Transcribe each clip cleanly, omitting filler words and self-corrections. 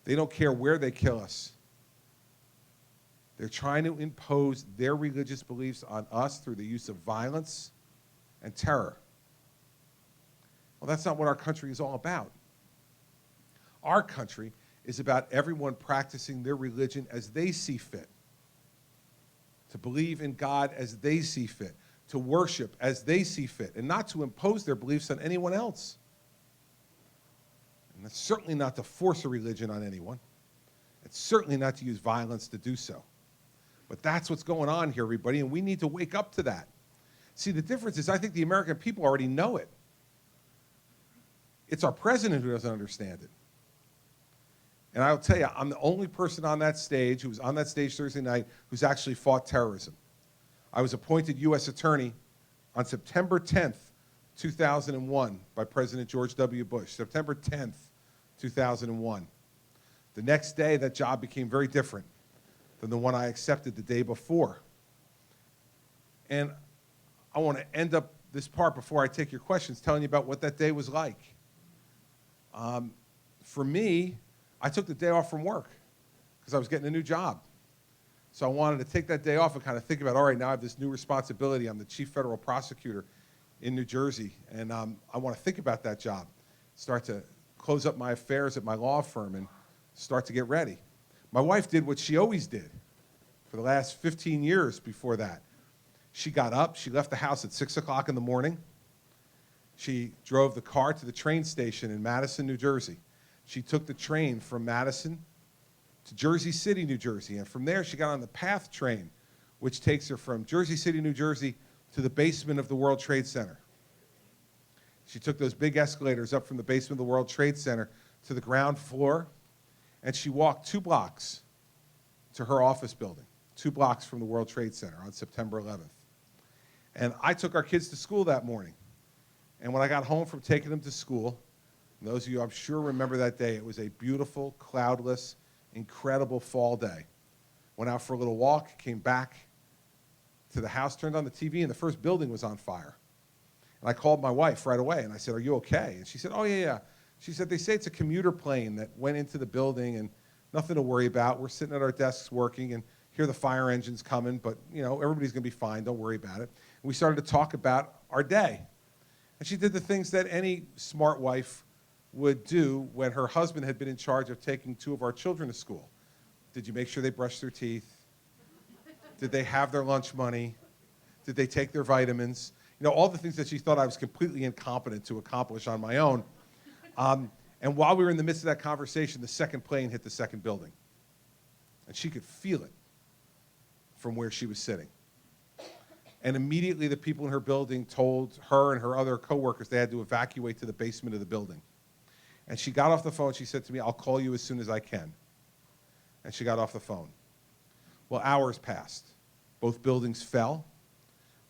They don't care where they kill us. They're trying to impose their religious beliefs on us through the use of violence and terror. Well, that's not what our country is all about. Our country is about everyone practicing their religion as they see fit, to believe in God as they see fit, to worship as they see fit, and not to impose their beliefs on anyone else. And that's certainly not to force a religion on anyone. It's certainly not to use violence to do so. But that's what's going on here, everybody, and we need to wake up to that. See, the difference is I think the American people already know it. It's our president who doesn't understand it. And I'll tell you, I'm the only person on that stage who was on that stage Thursday night who's actually fought terrorism. I was appointed U.S. Attorney on September 10th, 2001 by President George W. Bush, September 10th, 2001. The next day, that job became very different than the one I accepted the day before. And I want to end up this part before I take your questions telling you about what that day was like. For me, I took the day off from work because I was getting a new job. So I wanted to take that day off and kind of think about, all right, now I have this new responsibility. I'm the chief federal prosecutor in New Jersey, and I want to think about that job, start to close up my affairs at my law firm and start to get ready. My wife did what she always did for the last 15 years before that. She got up, she left the house at 6 o'clock in the morning. She drove the car to the train station in Madison, New Jersey. She took the train from Madison to Jersey City, New Jersey, and from there she got on the PATH train, which takes her from Jersey City, New Jersey to the basement of the World Trade Center. She took those big escalators up from the basement of the World Trade Center to the ground floor, and she walked 2 blocks to her office building, 2 blocks from the World Trade Center on September 11th. And I took our kids to school that morning. And when I got home from taking them to school, and those of you I'm sure remember that day, it was a beautiful, cloudless, incredible fall day. Went out for a little walk, came back to the house, turned on the TV, and the first building was on fire. And I called my wife right away, and I said, "Are you okay?" And she said, "Oh, yeah." She said, "They say it's a commuter plane that went into the building and nothing to worry about. We're sitting at our desks working and hear the fire engines coming, but you know, everybody's gonna be fine, don't worry about it." And we started to talk about our day. And she did the things that any smart wife would do when her husband had been in charge of taking 2 of our children to school. Did you make sure they brushed their teeth? Did they have their lunch money? Did they take their vitamins? You know, all the things that she thought I was completely incompetent to accomplish on my own. And while we were in the midst of that conversation, the second plane hit the second building. And she could feel it from where she was sitting. And immediately the people in her building told her and her other coworkers they had to evacuate to the basement of the building. And she got off the phone. She said to me, "I'll call you as soon as I can." And she got off the phone. Well, hours passed. Both buildings fell.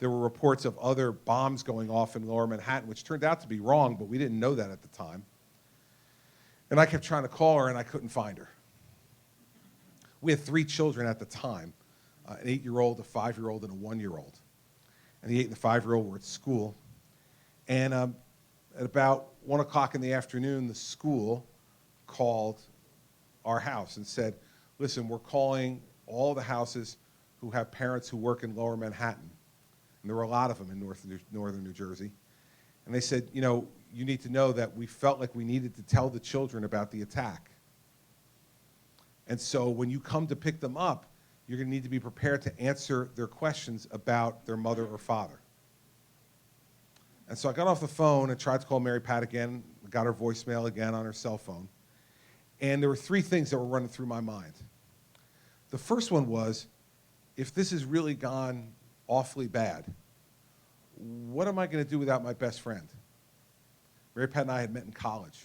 There were reports of other bombs going off in Lower Manhattan, which turned out to be wrong, but we didn't know that at the time. And I kept trying to call her, and I couldn't find her. We had 3 children at the time, an 8-year-old, a 5-year-old, and a 1-year-old. And the 8 and the 5-year-old were at school. And at about 1 o'clock in the afternoon, the school called our house and said, "Listen, we're calling all the houses who have parents who work in Lower Manhattan." And there were a lot of them in northern New Jersey. And they said, "You know, you need to know that we felt like we needed to tell the children about the attack. And so when you come to pick them up, you're going to need to be prepared to answer their questions about their mother or father." And so I got off the phone and tried to call Mary Pat again, got her voicemail again on her cell phone. And there were 3 things that were running through my mind. The first one was, if this has really gone awfully bad, what am I going to do without my best friend? Mary Pat and I had met in college,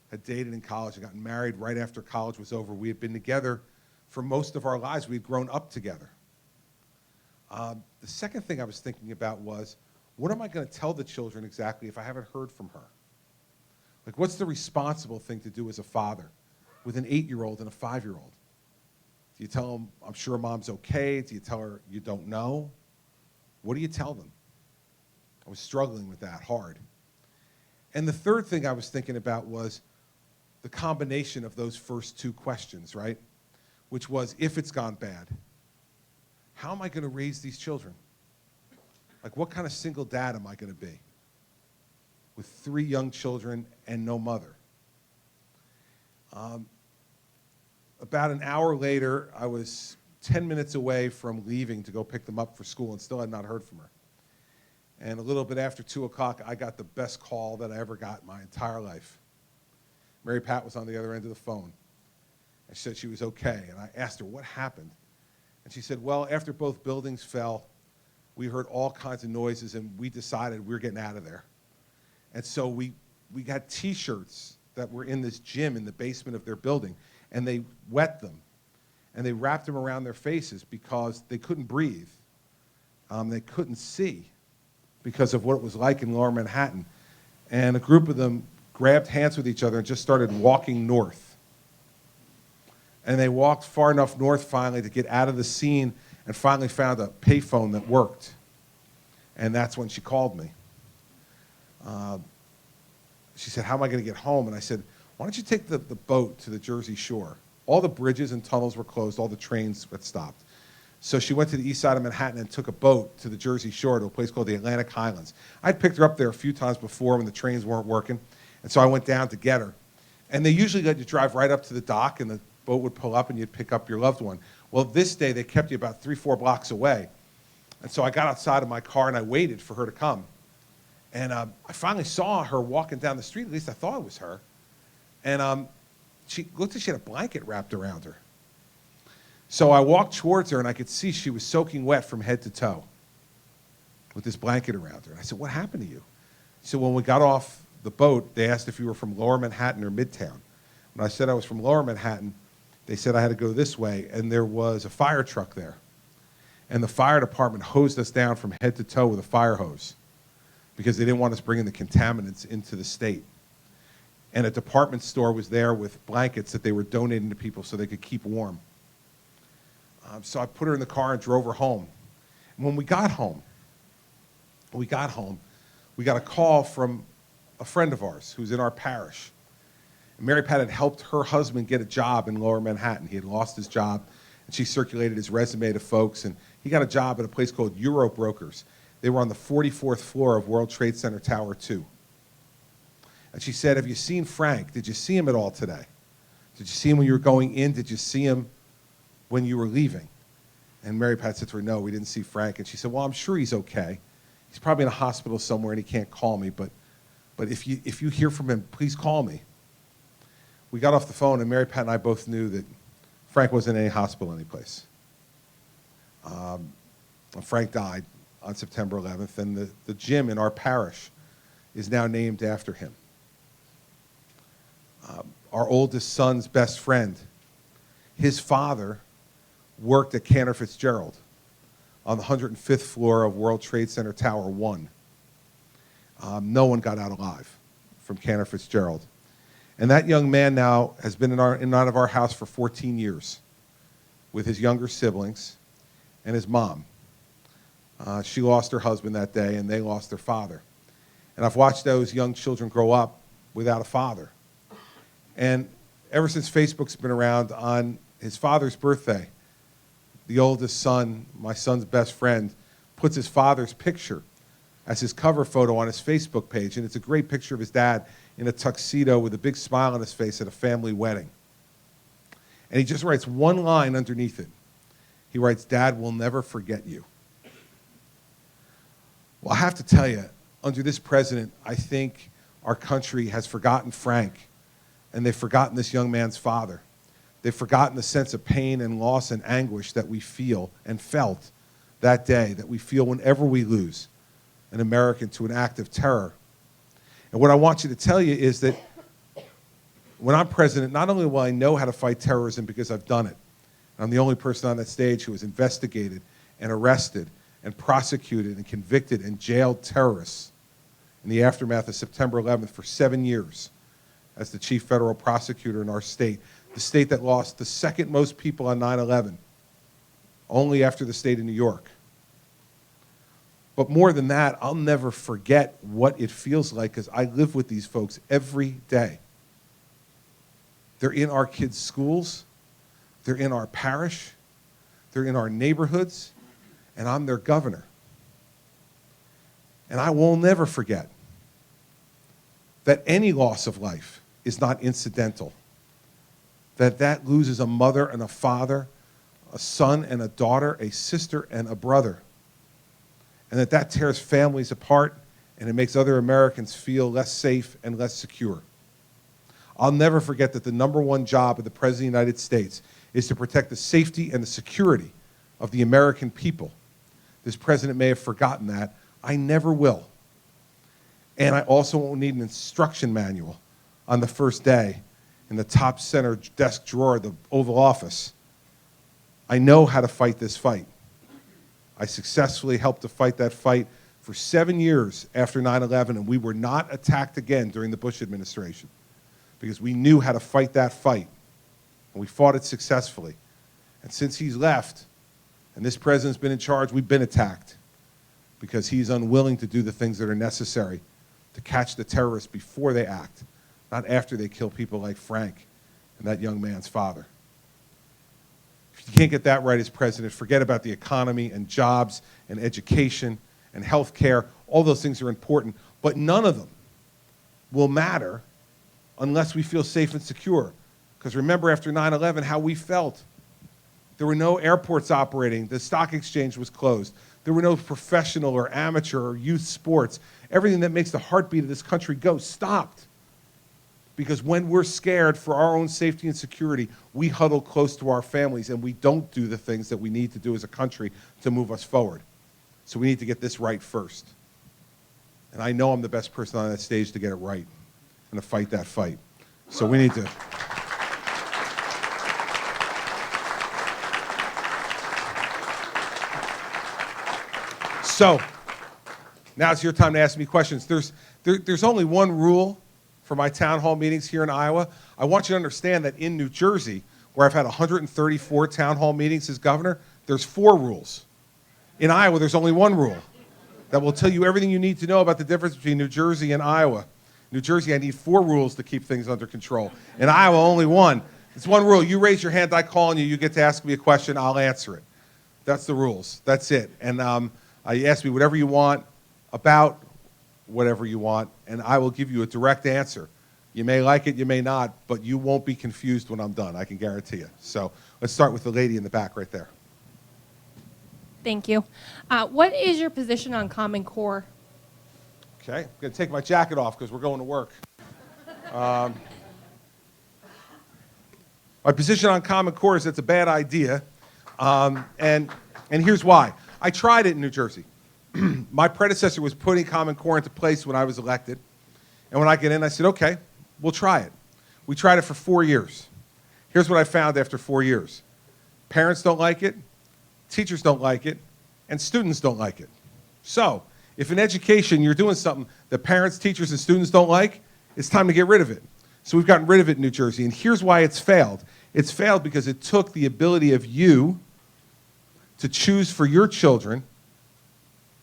had dated in college, and gotten married right after college was over. We had been together for most of our lives. We had grown up together. The second thing I was thinking about was, what am I going to tell the children exactly if I haven't heard from her? Like, what's the responsible thing to do as a father with an 8-year-old and a 5-year-old? Do you tell them, "I'm sure mom's okay"? Do you tell her you don't know? What do you tell them? I was struggling with that hard. And the third thing I was thinking about was, the combination of those first two questions, right? Which was, if it's gone bad, how am I going to raise these children? Like, what kind of single dad am I going to be with 3 young children and no mother? About an hour later, I was 10 minutes away from leaving to go pick them up for school and still had not heard from her. And a little bit after 2 o'clock, I got the best call that I ever got in my entire life. Mary Pat was on the other end of the phone. And she said she was okay. And I asked her, what happened? And she said, well, after both buildings fell, we heard all kinds of noises, and we decided we were getting out of there. And so we got T-shirts that were in this gym in the basement of their building, and they wet them, and they wrapped them around their faces because they couldn't breathe. They couldn't see because of what it was like in Lower Manhattan. And a group of them grabbed hands with each other and just started walking north. And they walked far enough north finally to get out of the scene and finally found a payphone that worked. And that's when she called me. She said, how am I going to get home? And I said, why don't you take the boat to the Jersey Shore? All the bridges and tunnels were closed. All the trains had stopped. So she went to the east side of Manhattan and took a boat to the Jersey Shore to a place called the Atlantic Highlands. I'd picked her up there a few times before when the trains weren't working. And so I went down to get her. And they usually let you drive right up to the dock, and the boat would pull up and you'd pick up your loved one. Well, this day they kept you about 3-4 blocks away. And so I got outside of my car and I waited for her to come. And I finally saw her walking down the street. At least I thought it was her. And she looked like she had a blanket wrapped around her. So I walked towards her, and I could see she was soaking wet from head to toe with this blanket around her. And I said, what happened to you? So when we got off the boat, they asked if you were from Lower Manhattan or Midtown. When I said I was from Lower Manhattan, they said I had to go this way, and there was a fire truck there. And the fire department hosed us down from head to toe with a fire hose because they didn't want us bringing the contaminants into the state. And a department store was there with blankets that they were donating to people so they could keep warm. So I put her in the car and drove her home. And when we got home, we got a call from a friend of ours who's in our parish. And Mary Pat had helped her husband get a job in Lower Manhattan. He had lost his job, and she circulated his resume to folks, and he got a job at a place called Euro Brokers. They were on the 44th floor of World Trade Center Tower 2. And she said, have you seen Frank? Did you see him at all today? Did you see him when you were going in? Did you see him when you were leaving? And Mary Pat said to her, no, we didn't see Frank. And she said, well, I'm sure he's okay. He's probably in a hospital somewhere and he can't call me, but if you hear from him, please call me. We got off the phone, and Mary Pat and I both knew that Frank wasn't in any hospital anyplace. Frank died on September 11th, and the gym in our parish is now named after him. Our oldest son's best friend, his father worked at Cantor Fitzgerald on the 105th floor of World Trade Center Tower 1. No one got out alive from Cantor Fitzgerald. And that young man now has been in and out of our house for 14 years with his younger siblings and his mom. She lost her husband that day, and they lost their father. And I've watched those young children grow up without a father. And ever since Facebook's been around, on his father's birthday, the oldest son, my son's best friend, puts his father's picture as his cover photo on his Facebook page. And it's a great picture of his dad in a tuxedo with a big smile on his face at a family wedding. And he just writes one line underneath it. He writes, Dad, we'll never forget you. Well, I have to tell you, under this president, I think our country has forgotten Frank, and they've forgotten this young man's father. They've forgotten the sense of pain and loss and anguish that we feel and felt that day, that we feel whenever we lose an American to an act of terror. And what I want you to tell you is that when I'm president, not only will I know how to fight terrorism because I've done it, I'm the only person on that stage who has investigated and arrested and prosecuted and convicted and jailed terrorists in the aftermath of September 11th for 7 years as the chief federal prosecutor in our state, the state that lost the second most people on 9/11, only after the state of New York. But more than that, I'll never forget what it feels like because I live with these folks every day. They're in our kids' schools. They're in our parish. They're in our neighborhoods. And I'm their governor. And I will never forget that any loss of life is not incidental. That loses a mother and a father, a son and a daughter, a sister and a brother. And that tears families apart, and it makes other Americans feel less safe and less secure. I'll never forget that the number one job of the President of the United States is to protect the safety and the security of the American people. This president may have forgotten that. I never will. And I also won't need an instruction manual on the first day in the top center desk drawer of the Oval Office. I know how to fight this fight. I successfully helped to fight that fight for 7 years after 9/11, and we were not attacked again during the Bush administration because we knew how to fight that fight, and we fought it successfully. And since he's left, and this president's been in charge, we've been attacked because he's unwilling to do the things that are necessary to catch the terrorists before they act, not after they kill people like Frank and that young man's father. If you can't get that right as president, forget about the economy and jobs and education and health care. All those things are important, but none of them will matter unless we feel safe and secure. Because remember after 9/11 how we felt. There were no airports operating. The stock exchange was closed. There were no professional or amateur or youth sports. Everything that makes the heartbeat of this country go stopped. Because when we're scared for our own safety and security, we huddle close to our families and we don't do the things that we need to do as a country to move us forward. So we need to get this right first. And I know I'm the best person on that stage to get it right and to fight that fight. So we need to. So now it's your time to ask me questions. There's only one rule for my town hall meetings here in Iowa. I want you to understand that in New Jersey, where I've had 134 town hall meetings as governor, there's 4 rules. In Iowa, there's only one rule that will tell you everything you need to know about the difference between New Jersey and Iowa. New Jersey, I need 4 rules to keep things under control. In Iowa, only one. It's one rule. You raise your hand, I call on you, you get to ask me a question, I'll answer it. That's the rules. That's it. And you ask me whatever you want about whatever you want, and I will give you a direct answer. You may like it, you may not, but you won't be confused when I'm done, I can guarantee you. So let's start with the lady in the back right there. Thank you. What is your position on Common Core? Okay, I'm going to take my jacket off because we're going to work. My position on Common Core is it's a bad idea, and here's why. I tried it in New Jersey. My predecessor was putting Common Core into place when I was elected. And when I get in, I said, okay, we'll try it. We tried it for 4 years. Here's what I found after 4 years. Parents don't like it, teachers don't like it, and students don't like it. So if in education you're doing something that parents, teachers, and students don't like, it's time to get rid of it. So we've gotten rid of it in New Jersey. And here's why it's failed. It's failed because it took the ability of you to choose for your children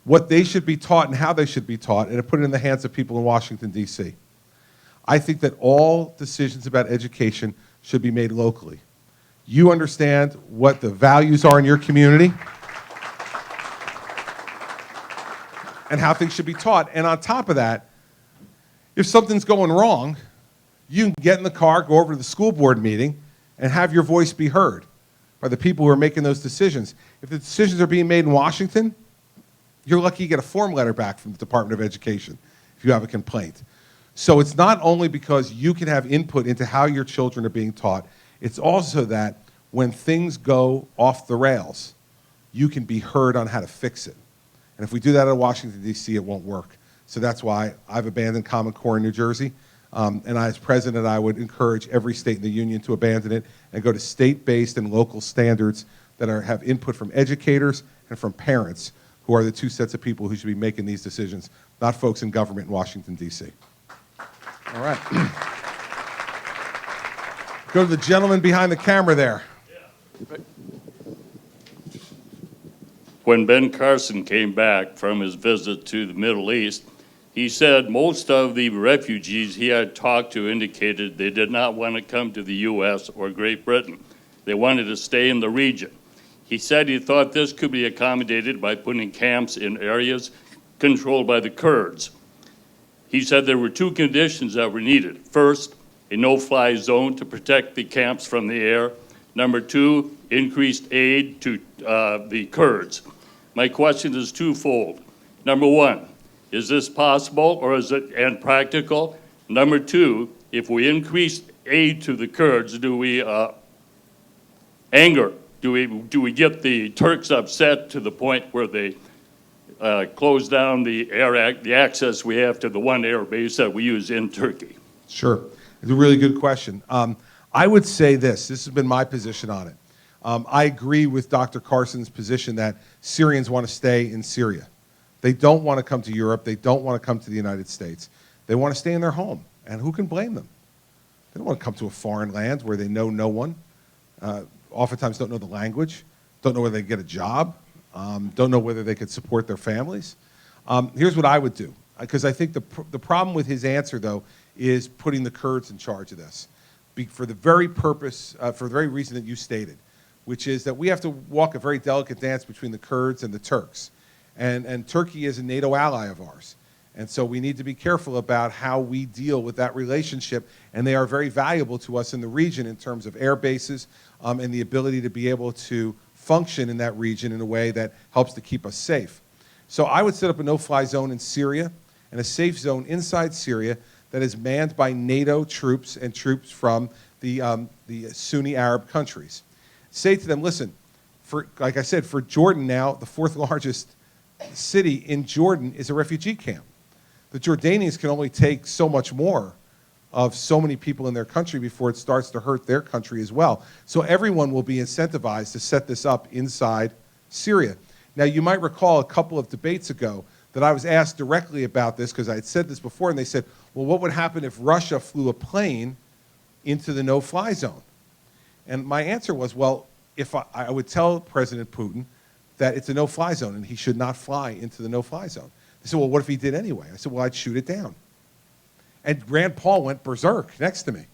what they should be taught and how they should be taught, and to put it in the hands of people in Washington, D.C. I think that all decisions about education should be made locally. You understand what the values are in your community and how things should be taught. And on top of that, if something's going wrong, you can get in the car, go over to the school board meeting, and have your voice be heard by the people who are making those decisions. If the decisions are being made in Washington, you're lucky you get a form letter back from the Department of Education if you have a complaint. So it's not only because you can have input into how your children are being taught, it's also that when things go off the rails, you can be heard on how to fix it. And if we do that in Washington, D.C., it won't work. So that's why I've abandoned Common Core in New Jersey. And as president, I would encourage every state in the union to abandon it and go to state-based and local standards that have input from educators and from parents, who are the 2 sets of people who should be making these decisions, not folks in government in Washington, D.C. All right. Go to the gentleman behind the camera there. Yeah. When Ben Carson came back from his visit to the Middle East, He said most of the refugees he had talked to indicated they did not want to come to the U.S. or Great Britain. They wanted to stay in the region. He said he thought this could be accommodated by putting camps in areas controlled by the Kurds. He said there were two conditions that were needed. First, a no-fly zone to protect the camps from the air. Number two, increased aid to the Kurds. My question is twofold. Number one, is this possible or is it and practical? Number two, if we increase aid to the Kurds, do we do we get the Turks upset to the point where they close down the access we have to the one air base that we use in Turkey? Sure. It's a really good question. I would say this has been my position on it. I agree with Dr. Carson's position that Syrians want to stay in Syria. They don't want to come to Europe. They don't want to come to the United States. They want to stay in their home. And who can blame them? They don't want to come to a foreign land where they know no one, oftentimes don't know the language, don't know whether they can get a job, don't know whether they could support their families. Here's what I would do, because I think the problem with his answer, though, is putting the Kurds in charge of this for the very purpose, for the very reason that you stated, which is that we have to walk a very delicate dance between the Kurds and the Turks. And Turkey is a NATO ally of ours. And so we need to be careful about how we deal with that relationship. And they are very valuable to us in the region in terms of air bases and the ability to be able to function in that region in a way that helps to keep us safe. So I would set up a no-fly zone in Syria and a safe zone inside Syria that is manned by NATO troops and troops from the Sunni Arab countries. Say to them, listen, like I said, for Jordan now, the fourth largest city in Jordan is a refugee camp. The Jordanians can only take so much more of so many people in their country before it starts to hurt their country as well. So everyone will be incentivized to set this up inside Syria. Now, you might recall a couple of debates ago that I was asked directly about this because I had said this before, and they said, well, what would happen if Russia flew a plane into the no-fly zone? And my answer was, well, if I would tell President Putin that it's a no-fly zone and he should not fly into the no-fly zone. They said, well, what if he did anyway? I said, well, I'd shoot it down. And Rand Paul went berserk next to me.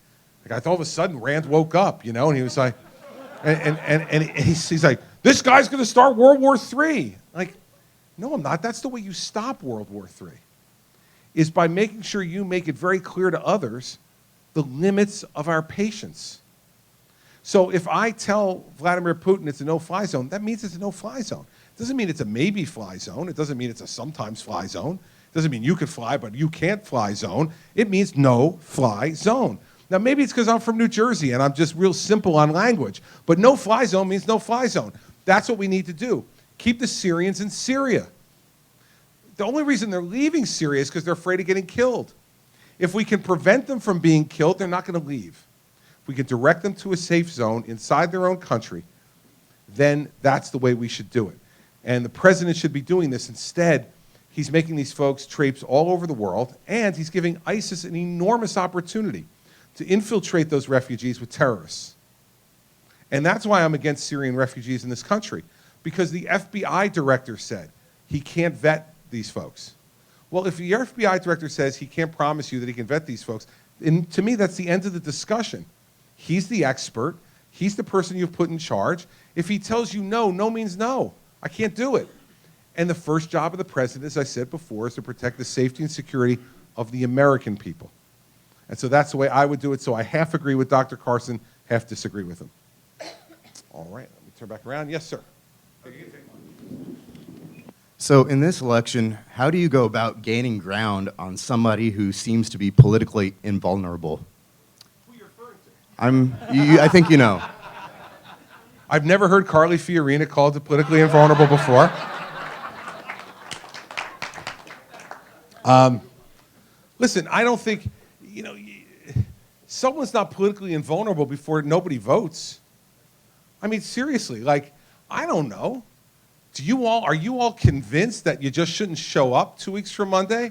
Like, I thought all of a sudden Rand woke up, you know, and he was like, and he's like, this guy's going to start World War III. Like, no, I'm not. That's the way you stop World War III, is by making sure you make it very clear to others the limits of our patience. So if I tell Vladimir Putin it's a no-fly zone, that means it's a no-fly zone. It doesn't mean it's a maybe-fly zone. It doesn't mean it's a sometimes-fly zone. It doesn't mean you could fly, but you can't fly zone. It means no-fly zone. Now, maybe it's because I'm from New Jersey and I'm just real simple on language, but no-fly zone means no-fly zone. That's what we need to do. Keep the Syrians in Syria. The only reason they're leaving Syria is because they're afraid of getting killed. If we can prevent them from being killed, they're not going to leave. If we can direct them to a safe zone inside their own country, then that's the way we should do it. And the president should be doing this. Instead, he's making these folks traipse all over the world, and he's giving ISIS an enormous opportunity to infiltrate those refugees with terrorists. And that's why I'm against Syrian refugees in this country, because the FBI director said he can't vet these folks. Well, if the FBI director says he can't promise you that he can vet these folks, and to me, that's the end of the discussion. He's the expert. He's the person you've put in charge. If he tells you no, no means no. I can't do it. And the first job of the president, as I said before, is to protect the safety and security of the American people. And so that's the way I would do it. So I half agree with Dr. Carson, half disagree with him. All right, let me turn back around. Yes, sir. So in this election, how do you go about gaining ground on somebody who seems to be politically invulnerable? Who are you referring to? I think you know. I've never heard Carly Fiorina called politically invulnerable before. Listen, I don't think, someone's not politically invulnerable before nobody votes. I mean, seriously, like, I don't know. Are you all convinced that you just shouldn't show up 2 weeks from Monday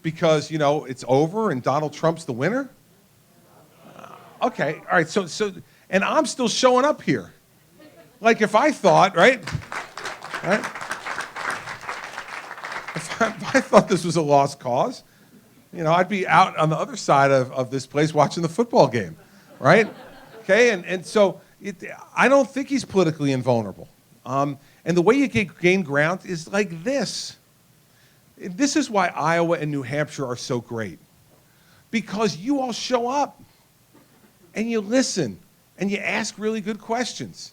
because, it's over and Donald Trump's the winner? Okay, all right, so, and I'm still showing up here. Like, if I thought, right? If I thought this was a lost cause. You know, I'd be out on the other side of this place watching the football game, right? Okay, and so I don't think he's politically invulnerable. And the way you gain ground is like this. This is why Iowa and New Hampshire are so great. Because you all show up, and you listen, and you ask really good questions.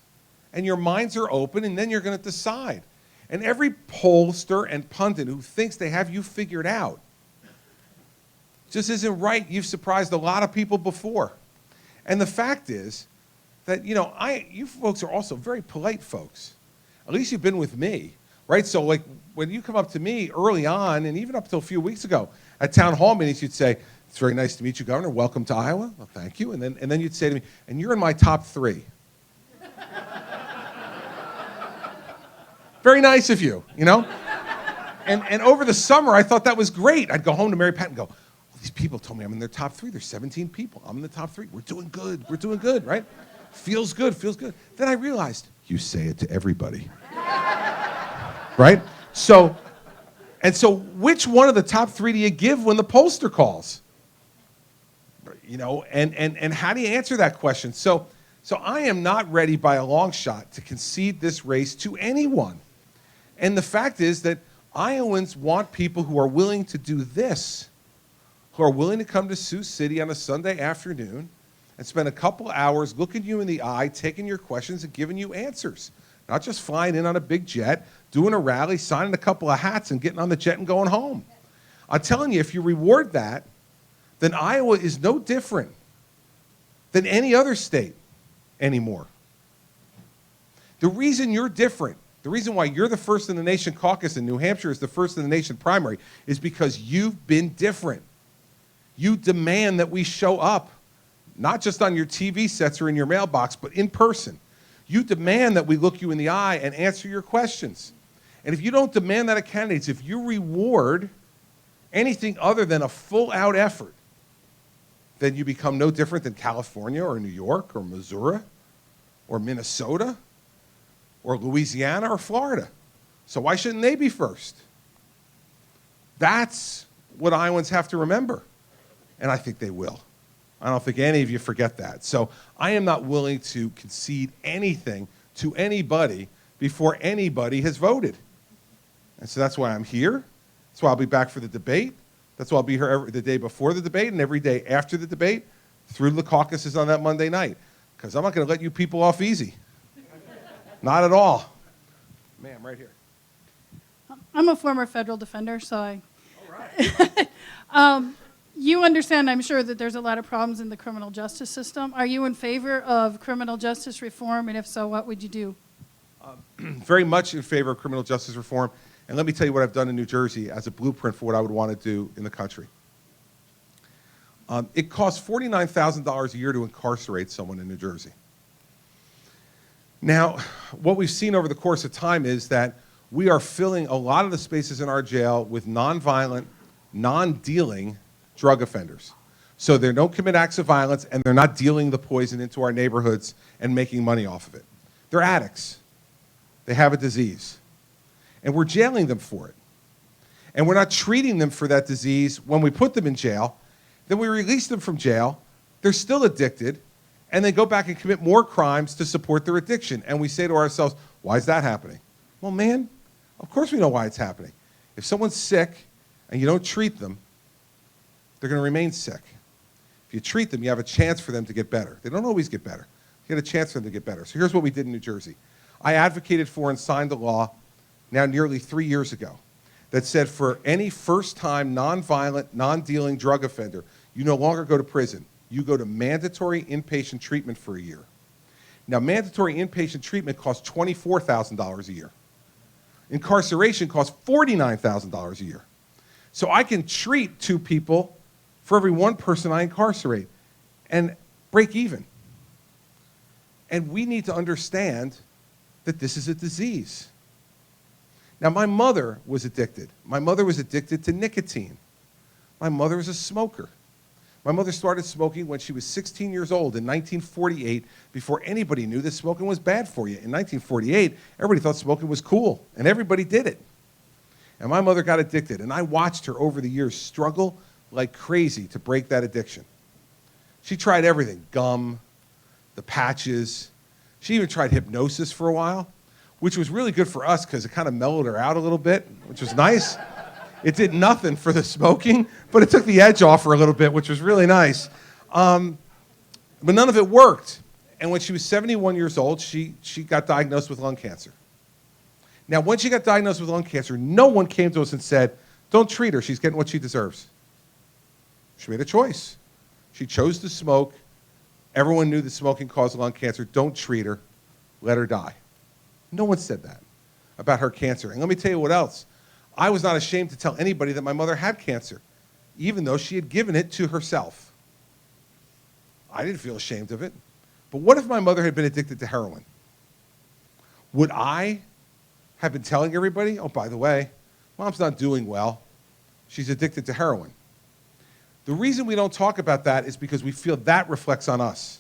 And your minds are open, and then you're going to decide. And every pollster and pundit who thinks they have you figured out just isn't right. You've surprised a lot of people before. And the fact is that, you know, you folks are also very polite folks. At least you've been with me, right? So, like, when you come up to me early on, and even up till a few weeks ago, at town hall meetings, you'd say, "It's very nice to meet you, Governor. Welcome to Iowa." Well, thank you. And then you'd say to me, "And you're in my top 3. Very nice of you, you know? And over the summer, I thought that was great. I'd go home to Mary Pat and go, "Oh, these people told me I'm in their top 3. There's 17 people. I'm in the top 3. We're doing good, right? Feels good. Then I realized, you say it to everybody. Right? So which one of the top 3 do you give when the pollster calls? You know, and how do you answer that question? So I am not ready by a long shot to concede this race to anyone. And the fact is that Iowans want people who are willing to do this, who are willing to come to Sioux City on a Sunday afternoon and spend a couple hours looking you in the eye, taking your questions and giving you answers. Not just flying in on a big jet, doing a rally, signing a couple of hats, and getting on the jet and going home. I'm telling you, if you reward that, then Iowa is no different than any other state anymore. The reason you're different, the reason why you're the first in the nation caucus and New Hampshire is the first in the nation primary is because you've been different. You demand that we show up, not just on your TV sets or in your mailbox, but in person. You demand that we look you in the eye and answer your questions. And if you don't demand that of candidates, if you reward anything other than a full-out effort, then you become no different than California or New York or Missouri or Minnesota or Louisiana or Florida. So why shouldn't they be first? That's what Iowans have to remember. And I think they will. I don't think any of you forget that. So I am not willing to concede anything to anybody before anybody has voted. And so that's why I'm here. That's why I'll be back for the debate. That's why I'll be here the day before the debate and every day after the debate through the caucuses on that Monday night. Because I'm not going to let you people off easy. Not at all. Ma'am, right here. I'm a former federal defender, so I... All right. You understand, I'm sure, that there's a lot of problems in the criminal justice system. Are you in favor of criminal justice reform, and if so, what would you do? Very much in favor of criminal justice reform. And let me tell you what I've done in New Jersey as a blueprint for what I would want to do in the country. It costs $49,000 a year to incarcerate someone in New Jersey. Now, what we've seen over the course of time is that we are filling a lot of the spaces in our jail with nonviolent, non-dealing drug offenders. So they don't commit acts of violence, and they're not dealing the poison into our neighborhoods and making money off of it. They're addicts. They have a disease. And we're jailing them for it. And we're not treating them for that disease when we put them in jail. Then we release them from jail. They're still addicted. And they go back and commit more crimes to support their addiction. And we say to ourselves, why is that happening? Well, man, of course we know why it's happening. If someone's sick and you don't treat them, they're going to remain sick. If you treat them, you have a chance for them to get better. They don't always get better. You get a chance for them to get better. So here's what we did in New Jersey. I advocated for and signed a law now nearly 3 years ago that said for any first-time, nonviolent, non-dealing drug offender, you no longer go to prison. You go to mandatory inpatient treatment for a year. Now, mandatory inpatient treatment costs $24,000 a year. Incarceration costs $49,000 a year. So I can treat 2 people for every 1 person I incarcerate and break even. And we need to understand that this is a disease. Now, my mother was addicted. My mother was addicted to nicotine. My mother was a smoker. My mother started smoking when she was 16 years old in 1948 before anybody knew that smoking was bad for you. In 1948, everybody thought smoking was cool, and everybody did it. And my mother got addicted, and I watched her over the years struggle like crazy to break that addiction. She tried everything, gum, the patches. She even tried hypnosis for a while, which was really good for us because it kind of mellowed her out a little bit, which was nice. It did nothing for the smoking, but it took the edge off her a little bit, which was really nice. But none of it worked. And when she was 71 years old, she got diagnosed with lung cancer. Now, when she got diagnosed with lung cancer, no one came to us and said, don't treat her, she's getting what she deserves. She made a choice. She chose to smoke. Everyone knew that smoking caused lung cancer. Don't treat her, let her die. No one said that about her cancer. And let me tell you what else. I was not ashamed to tell anybody that my mother had cancer, even though she had given it to herself. I didn't feel ashamed of it. But what if my mother had been addicted to heroin? Would I have been telling everybody, oh, by the way, Mom's not doing well. She's addicted to heroin. The reason we don't talk about that is because we feel that reflects on us,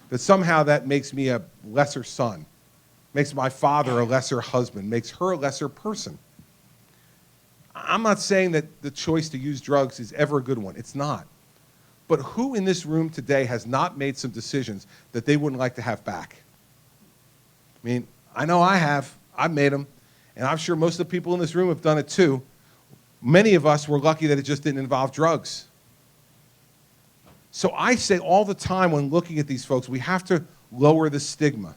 that somehow that makes me a lesser son, makes my father a lesser husband, makes her a lesser person. I'm not saying that the choice to use drugs is ever a good one. It's not. But who in this room today has not made some decisions that they wouldn't like to have back? I mean, I know I have. I've made them. And I'm sure most of the people in this room have done it too. Many of us were lucky that it just didn't involve drugs. So I say all the time when looking at these folks, we have to lower the stigma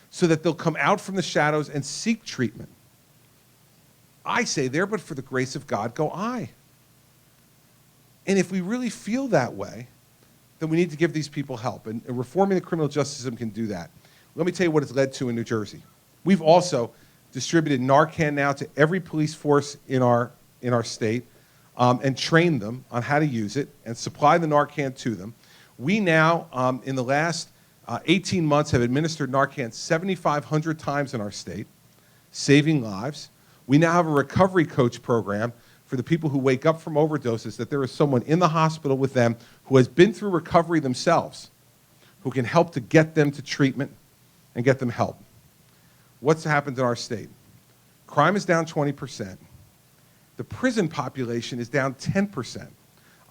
so that they'll come out from the shadows and seek treatment. I say there, but for the grace of God, go I. And if we really feel that way, then we need to give these people help. And reforming the criminal justice system can do that. Let me tell you what it's led to in New Jersey. We've also distributed Narcan now to every police force in our state and trained them on how to use it and supply the Narcan to them. We now, in the last 18 months, have administered Narcan 7,500 times in our state, saving lives. We now have a recovery coach program for the people who wake up from overdoses, that there is someone in the hospital with them who has been through recovery themselves, who can help to get them to treatment and get them help. What's happened in our state? Crime is down 20%. The prison population is down 10%.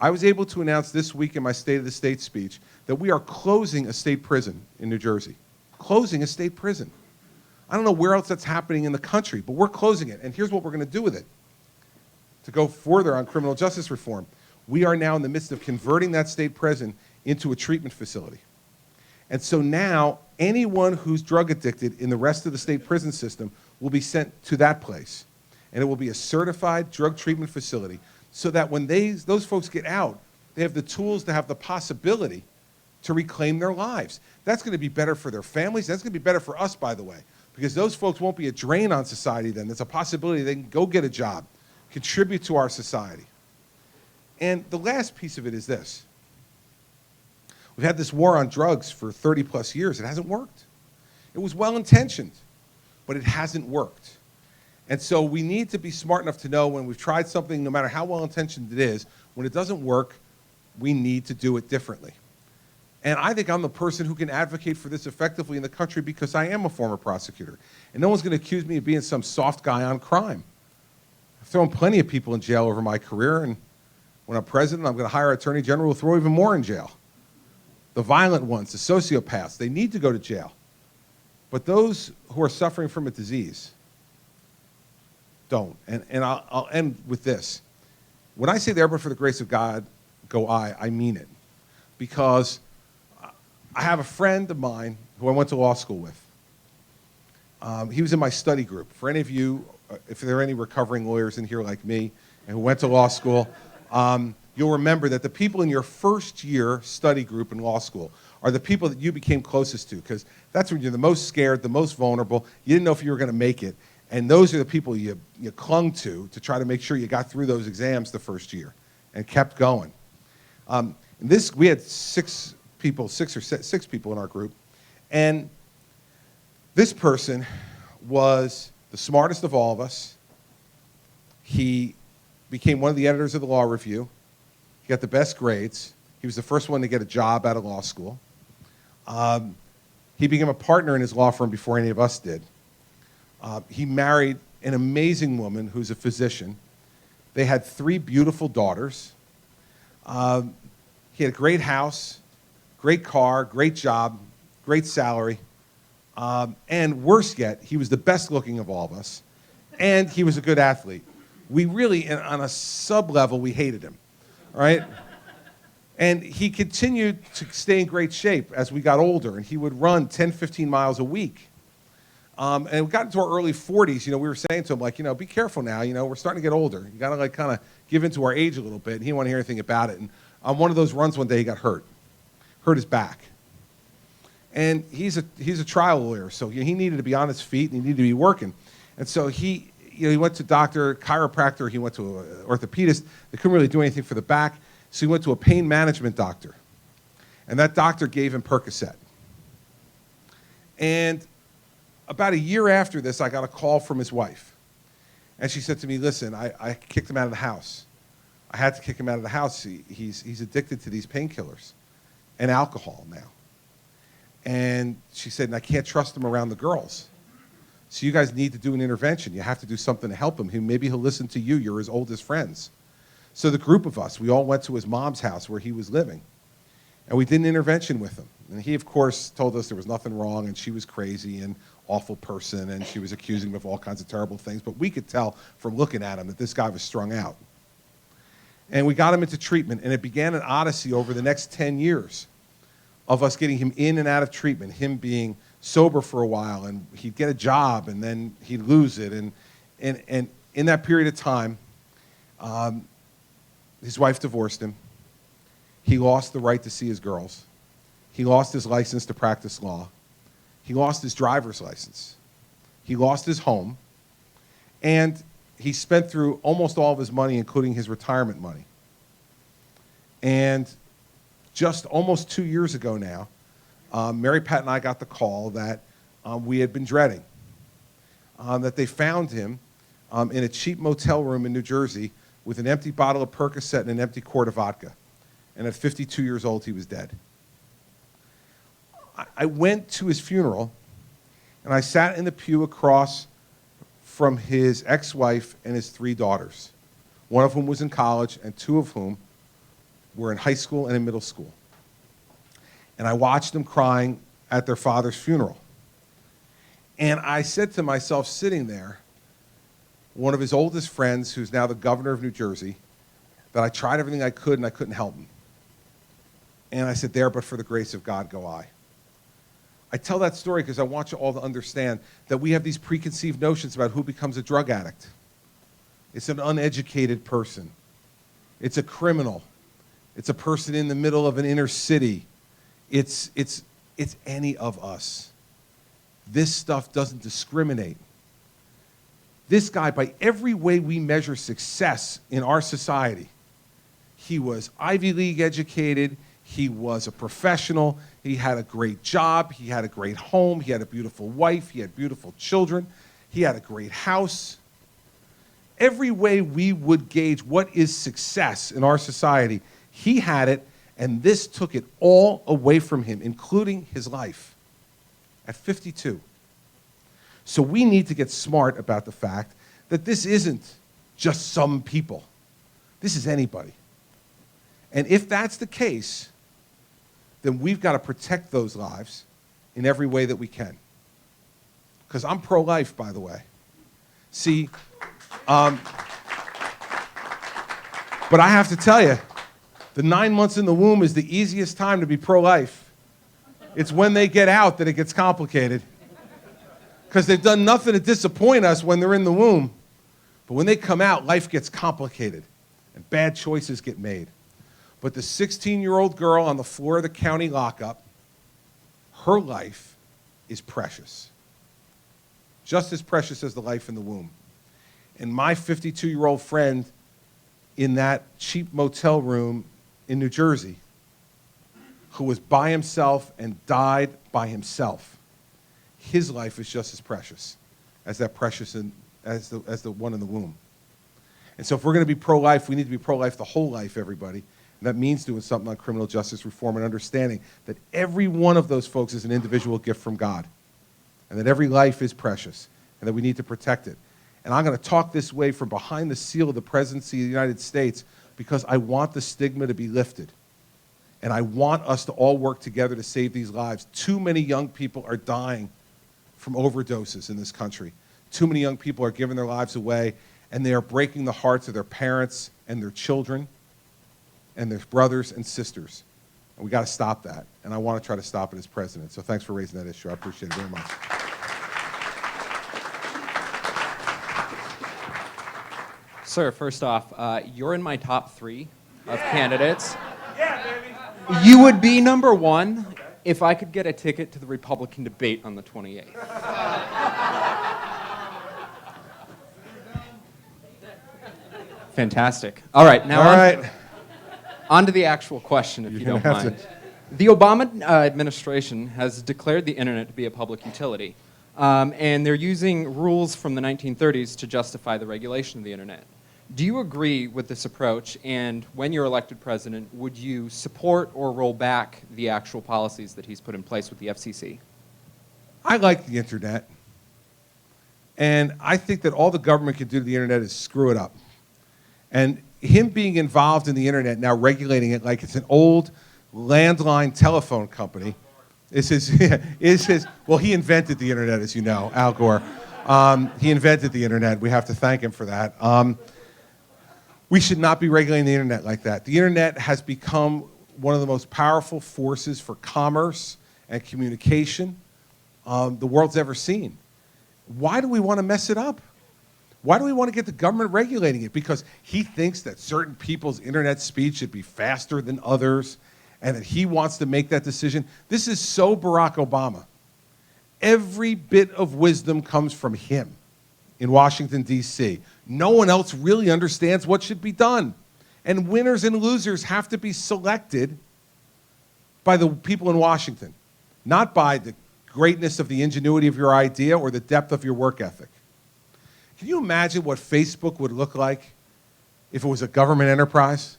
I was able to announce this week in my State of the State speech that we are closing a state prison in New Jersey. Closing a state prison. I don't know where else that's happening in the country, but we're closing it. And here's what we're going to do with it. To go further on criminal justice reform, we are now in the midst of converting that state prison into a treatment facility. And so now anyone who's drug addicted in the rest of the state prison system will be sent to that place. And it will be a certified drug treatment facility so that when those folks get out, they have the tools to have the possibility to reclaim their lives. That's going to be better for their families. That's going to be better for us, by the way, because those folks won't be a drain on society then. There's a possibility they can go get a job, contribute to our society. And the last piece of it is this. We've had this war on drugs for 30 plus years. It hasn't worked. It was well-intentioned, but it hasn't worked. And so we need to be smart enough to know when we've tried something, no matter how well-intentioned it is, when it doesn't work, we need to do it differently. And I think I'm the person who can advocate for this effectively in the country because I am a former prosecutor. And no one's going to accuse me of being some soft guy on crime. I've thrown plenty of people in jail over my career, and when I'm president, I'm going to hire an attorney general who will throw even more in jail. The violent ones, the sociopaths, they need to go to jail. But those who are suffering from a disease don't. And I'll end with this. When I say there, but for the grace of God, go I mean it. Because I have a friend of mine who I went to law school with. He was in my study group. For any of you, if there are any recovering lawyers in here like me and who went to law school, you'll remember that the people in your first year study group in law school are the people that you became closest to, because that's when you're the most scared, the most vulnerable. You didn't know if you were going to make it. And those are the people you clung to try to make sure you got through those exams the first year and kept going. We had six people in our group. And this person was the smartest of all of us. He became one of the editors of the law review. He got the best grades. He was the first one to get a job out of law school. He became a partner in his law firm before any of us did. He married an amazing woman who's a physician. They had 3 beautiful daughters. He had a great house, great car, great job, great salary. And worse yet, he was the best looking of all of us. And he was a good athlete. We really, on a sub-level, we hated him, right? And he continued to stay in great shape as we got older, and he would run 10, 15 miles a week. And we got into our early 40s, we were saying to him, like, be careful now, we're starting to get older. You got to, like, kind of give into our age a little bit. And he didn't want to hear anything about it. And on one of those runs one day, he got hurt his back. And he's a trial lawyer, so he needed to be on his feet, and he needed to be working. And so he went to chiropractor, he went to an orthopedist. They couldn't really do anything for the back, so he went to a pain management doctor. And that doctor gave him Percocet. And about a year after this, I got a call from his wife. And she said to me, listen, I kicked him out of the house. I had to kick him out of the house. He's addicted to these painkillers and alcohol now. And she said, and I can't trust him around the girls. So you guys need to do an intervention. You have to do something to help him. Maybe he'll listen to you. You're his oldest friends. So the group of us, we all went to his mom's house where he was living. And we did an intervention with him. And he, of course, told us there was nothing wrong and she was crazy and awful person and she was accusing him of all kinds of terrible things. But we could tell from looking at him that this guy was strung out. And we got him into treatment, and it began an odyssey over the next 10 years of us getting him in and out of treatment, him being sober for a while, and he'd get a job, and then he'd lose it. And in that period of time, his wife divorced him. He lost the right to see his girls. He lost his license to practice law. He lost his driver's license. He lost his home. And he spent through almost all of his money, including his retirement money. And just almost 2 years ago now, Mary Pat and I got the call that we had been dreading, that they found him in a cheap motel room in New Jersey with an empty bottle of Percocet and an empty quart of vodka. And at 52 years old, he was dead. I went to his funeral, and I sat in the pew across from his ex-wife and his 3 daughters, one of whom was in college and 2 of whom were in high school and in middle school. And I watched them crying at their father's funeral. And I said to myself, sitting there, one of his oldest friends, who's now the governor of New Jersey, that I tried everything I could and I couldn't help him. And I said, there, but for the grace of God go I. I tell that story because I want you all to understand that we have these preconceived notions about who becomes a drug addict. It's an uneducated person. It's a criminal. It's a person in the middle of an inner city. It's any of us. This stuff doesn't discriminate. This guy, by every way we measure success in our society, he was Ivy League educated, he was a professional, he had a great job, he had a great home, he had a beautiful wife, he had beautiful children, he had a great house. Every way we would gauge what is success in our society, he had it, and this took it all away from him, including his life, at 52. So we need to get smart about the fact that this isn't just some people. This is anybody. And if that's the case, then we've got to protect those lives in every way that we can. Because I'm pro-life, by the way. See, but I have to tell you, the 9 months in the womb is the easiest time to be pro-life. It's when they get out that it gets complicated. Because they've done nothing to disappoint us when they're in the womb. But when they come out, life gets complicated and bad choices get made. But the 16-year-old girl on the floor of the county lockup, her life is precious. Just as precious as the life in the womb. And my 52-year-old friend in that cheap motel room in New Jersey, who was by himself and died by himself, his life is just as precious as that precious as the one in the womb. And so if we're going to be pro-life, we need to be pro-life the whole life, everybody. And that means doing something on criminal justice reform and understanding that every one of those folks is an individual gift from God. And that every life is precious. And that we need to protect it. And I'm going to talk this way from behind the seal of the presidency of the United States because I want the stigma to be lifted. And I want us to all work together to save these lives. Too many young people are dying from overdoses in this country. Too many young people are giving their lives away, and they are breaking the hearts of their parents and their children and their brothers and sisters. And we got to stop that. And I want to try to stop it as president. So thanks for raising that issue. I appreciate it very much. Sir, first off, you're in my top 3 of candidates. Yeah, baby. You would be number 1 if I could get a ticket to the Republican debate on the 28th. Fantastic. All right, now on to the actual question, if you don't mind. The Obama administration has declared the internet to be a public utility, and they're using rules from the 1930s to justify the regulation of the internet. Do you agree with this approach, and when you're elected president, would you support or roll back the actual policies that he's put in place with the FCC? I like the internet, and I think that all the government can do to the internet is screw it up. And him being involved in the internet, now regulating it like it's an old landline telephone company, well, he invented the internet, as you know, Al Gore. He invented the internet. We have to thank him for that. We should not be regulating the internet like that. The internet has become one of the most powerful forces for commerce and communication the world's ever seen. Why do we want to mess it up? Why do we want to get the government regulating it? Because he thinks that certain people's internet speed should be faster than others, and that he wants to make that decision. This is so Barack Obama. Every bit of wisdom comes from him in Washington, D.C. No one else really understands what should be done. And winners and losers have to be selected by the people in Washington, not by the greatness of the ingenuity of your idea or the depth of your work ethic. Can you imagine what Facebook would look like if it was a government enterprise?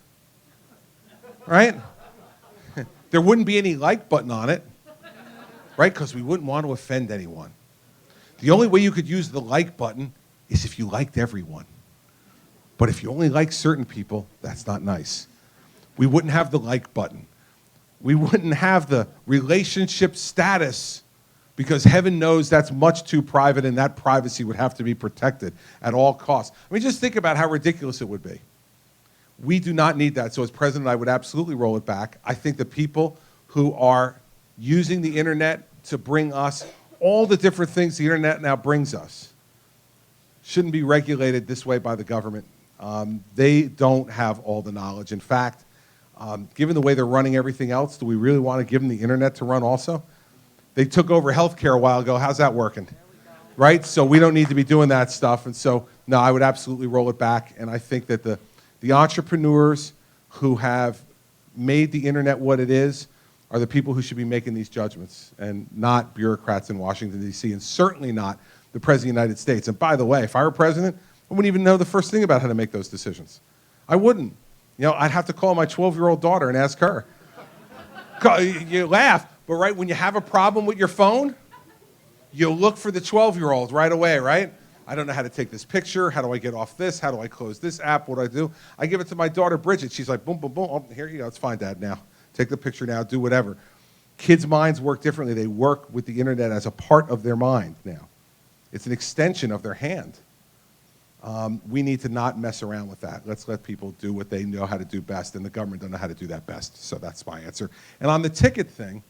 Right? There wouldn't be any like button on it, right? Because we wouldn't want to offend anyone. The only way you could use the like button is if you liked everyone. But if you only like certain people, that's not nice. We wouldn't have the like button. We wouldn't have the relationship status, because heaven knows that's much too private, and that privacy would have to be protected at all costs. I mean, just think about how ridiculous it would be. We do not need that. So as president, I would absolutely roll it back. I think the people who are using the internet to bring us all the different things the internet now brings us shouldn't be regulated this way by the government. They don't have all the knowledge. In fact, given the way they're running everything else, do we really want to give them the internet to run also? They took over healthcare a while ago. How's that working? Right? So we don't need to be doing that stuff. And so, no, I would absolutely roll it back. And I think that the entrepreneurs who have made the internet what it is are the people who should be making these judgments, and not bureaucrats in Washington, D.C., and certainly not the President of the United States. And by the way, if I were president, I wouldn't even know the first thing about how to make those decisions. I wouldn't. You know, I'd have to call my 12-year-old daughter and ask her. You laugh, but right when you have a problem with your phone, you look for the 12-year-old right away, right? I don't know how to take this picture. How do I get off this? How do I close this app? What do I do? I give it to my daughter, Bridget. She's like, boom, boom, boom. Oh, here you go. It's fine, Dad, now. Take the picture now. Do whatever. Kids' minds work differently. They work with the internet as a part of their mind now. It's an extension of their hand. We need to not mess around with that. Let's let people do what they know how to do best, and the government doesn't know how to do that best. So that's my answer. And on the ticket thing,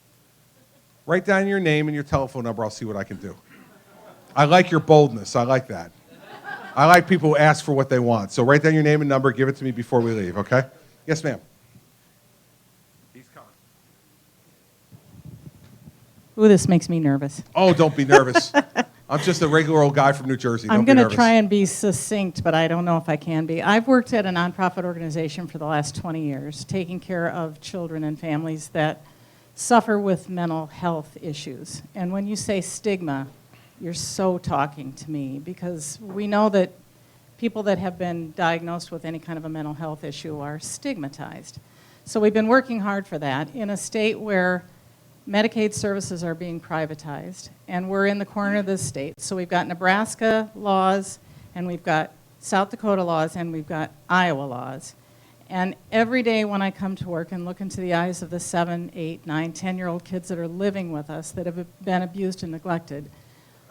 write down your name and your telephone number. I'll see what I can do. I like your boldness. I like that. I like people who ask for what they want. So write down your name and number. Give it to me before we leave, okay? Yes, ma'am. He's coming. Ooh, this makes me nervous. Oh, don't be nervous. I'm just a regular old guy from New Jersey. I'm Don't be going to nervous. try and be succinct, but I don't know if I can be. I've worked at a nonprofit organization for the last 20 years, taking care of children and families that suffer with mental health issues. And when you say stigma, you're so talking to me, because we know that people that have been diagnosed with any kind of a mental health issue are stigmatized. So we've been working hard for that in a state where Medicaid services are being privatized, and we're in the corner of this state. So we've got Nebraska laws and we've got South Dakota laws, and we've got Iowa laws. And every day when I come to work and look into the eyes of the 7, 8, 9, 10-year-old kids that are living with us that have been abused and neglected,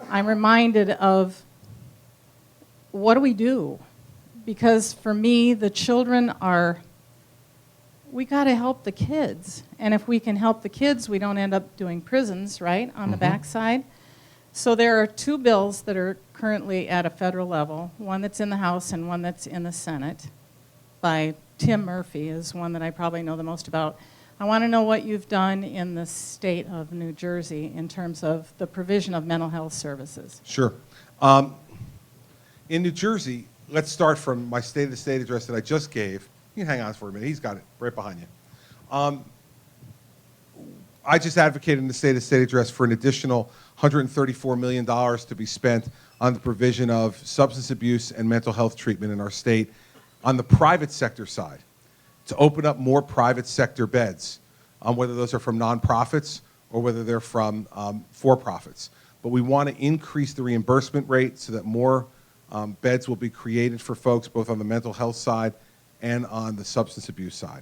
I'm reminded of, what do we do? Because for me, the children are, we got to help the kids. And if we can help the kids, we don't end up doing prisons, right, on the backside. So there are 2 bills that are currently at a federal level, one that's in the House and one that's in the Senate by Tim Murphy is one that I probably know the most about. I want to know what you've done in the state of New Jersey in terms of the provision of mental health services. Sure. In New Jersey, let's start from my State of the State address that I just gave. You can hang on for a minute. He's got it right behind you. I just advocated in the State of the State address for an additional $134 million to be spent on the provision of substance abuse and mental health treatment in our state on the private sector side, to open up more private sector beds, whether those are from nonprofits or whether they're from for-profits. But we want to increase the reimbursement rate so that more beds will be created for folks both on the mental health side and on the substance abuse side.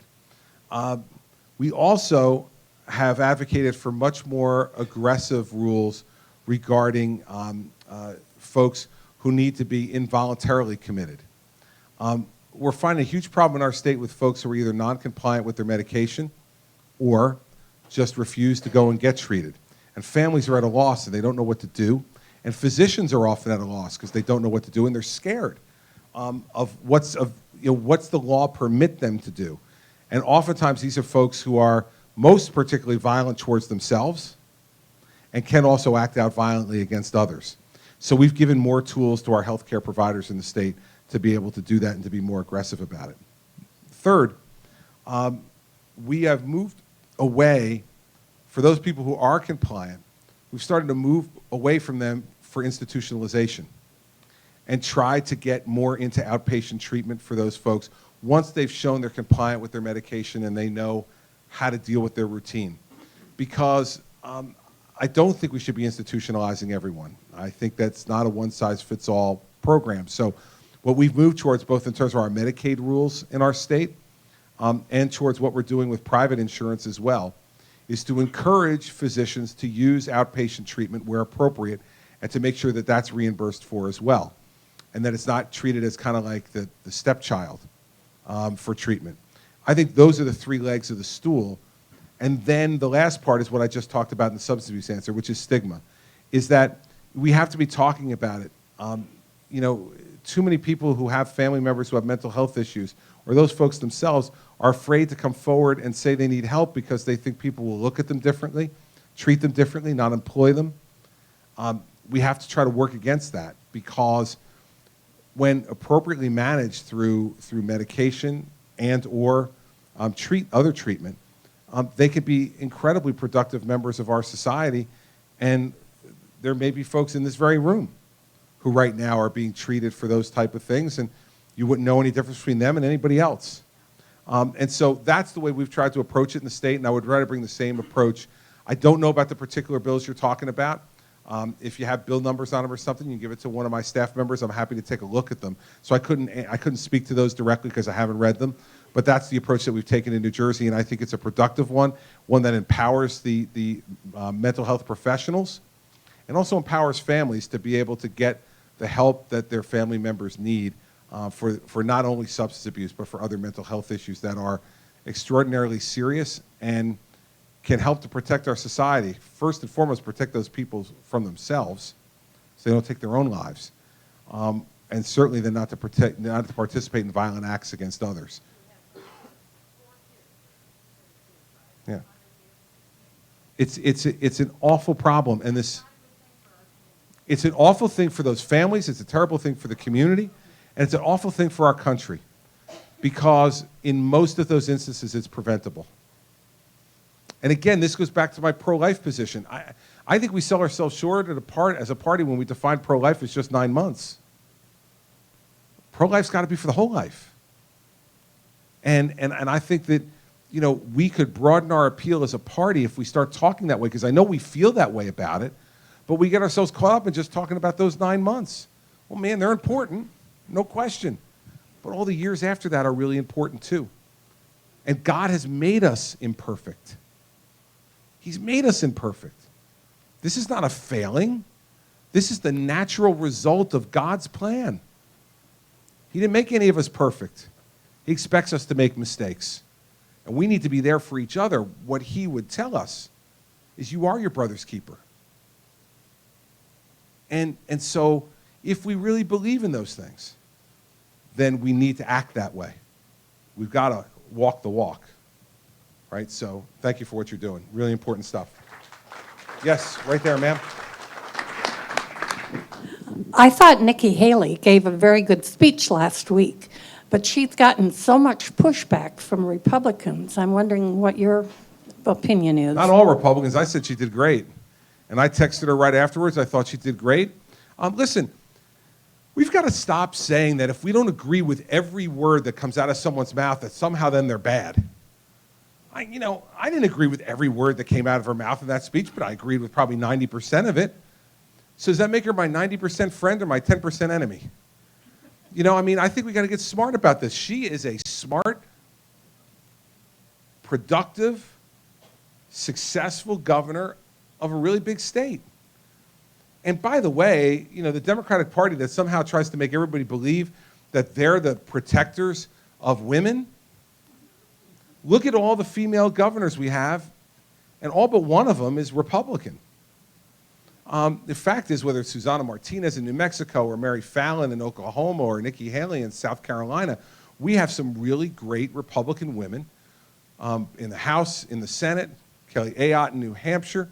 We also have advocated for much more aggressive rules regarding folks who need to be involuntarily committed. We're finding a huge problem in our state with folks who are either non-compliant with their medication or just refuse to go and get treated. And families are at a loss and they don't know what to do. And physicians are often at a loss because they don't know what to do and they're scared of what's the law permit them to do. And oftentimes these are folks who are most particularly violent towards themselves and can also act out violently against others. So we've given more tools to our healthcare providers in the state to be able to do that and to be more aggressive about it. Third, we have moved away, for those people who are compliant, we've started to move away from them for institutionalization and try to get more into outpatient treatment for those folks once they've shown they're compliant with their medication and they know how to deal with their routine. Because I don't think we should be institutionalizing everyone. I think that's not a one-size-fits-all program. So what we've moved towards, both in terms of our Medicaid rules in our state and towards what we're doing with private insurance as well, is to encourage physicians to use outpatient treatment where appropriate and to make sure that that's reimbursed for as well, and that it's not treated as kind of like the stepchild for treatment. I think those are the 3 legs of the stool. And then the last part is what I just talked about in the substance abuse answer, which is stigma, is that we have to be talking about it. You know, too many people who have family members who have mental health issues, or those folks themselves, are afraid to come forward and say they need help because they think people will look at them differently, treat them differently, not employ them. We have to try to work against that, because when appropriately managed through medication and or other treatment, they could be incredibly productive members of our society. And there may be folks in this very room who right now are being treated for those type of things, and you wouldn't know any difference between them and anybody else. And so that's the way we've tried to approach it in the state, and I would try to bring the same approach. I don't know about the particular bills you're talking about. If you have bill numbers on them or something, you can give it to one of my staff members. I'm happy to take a look at them. So I couldn't speak to those directly because I haven't read them. But that's the approach that we've taken in New Jersey, and I think it's a productive one that empowers the mental health professionals and also empowers families to be able to get the help that their family members need for not only substance abuse, but for other mental health issues that are extraordinarily serious and can help to protect our society. First and foremost, protect those people from themselves so they don't take their own lives. And certainly then not to participate in violent acts against others. Yeah. It's an awful problem, and it's an awful thing for those families, it's a terrible thing for the community, and it's an awful thing for our country, because in most of those instances it's preventable. And again, this goes back to my pro-life position. I think we sell ourselves short as a party when we define pro-life as just 9 months. Pro-life's got to be for the whole life. And I think that, you know, we could broaden our appeal as a party if we start talking that way, because I know we feel that way about it, but we get ourselves caught up in just talking about those 9 months. Well, man, they're important, no question. But all the years after that are really important too. And God has made us imperfect. He's made us imperfect. This is not a failing. This is the natural result of God's plan. He didn't make any of us perfect. He expects us to make mistakes. And we need to be there for each other. What he would tell us is you are your brother's keeper. And so if we really believe in those things, then we need to act that way. We've got to walk the walk. Right? So thank you for what you're doing. Really important stuff. Yes, right there, ma'am. I thought Nikki Haley gave a very good speech last week, but she's gotten so much pushback from Republicans. I'm wondering what your opinion is. Not all Republicans. I said she did great. And I texted her right afterwards. I thought she did great. Listen, we've got to stop saying that if we don't agree with every word that comes out of someone's mouth, that somehow then they're bad. I didn't agree with every word that came out of her mouth in that speech, but I agreed with probably 90% of it. So does that make her my 90% friend or my 10% enemy? I think we got to get smart about this. She is a smart, productive, successful governor of a really big state. And by the way, the Democratic Party that somehow tries to make everybody believe that they're the protectors of women, look at all the female governors we have, and all but one of them is Republican. The fact is, whether it's Susana Martinez in New Mexico or Mary Fallin in Oklahoma or Nikki Haley in South Carolina, we have some really great Republican women in the House, in the Senate, Kelly Ayotte in New Hampshire,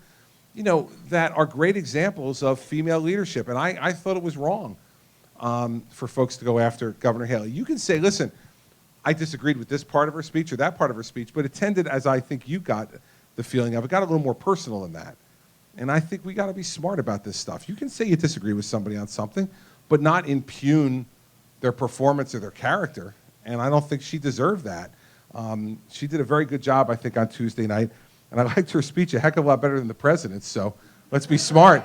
that are great examples of female leadership. And I thought it was wrong for folks to go after Governor Haley. You can say, listen, I disagreed with this part of her speech or that part of her speech, but it tended, as I think you got the feeling of, it got a little more personal than that. And I think we got to be smart about this stuff. You can say you disagree with somebody on something, but not impugn their performance or their character. And I don't think she deserved that. She did a very good job, I think, on Tuesday night. And I liked her speech a heck of a lot better than the president's, so let's be smart.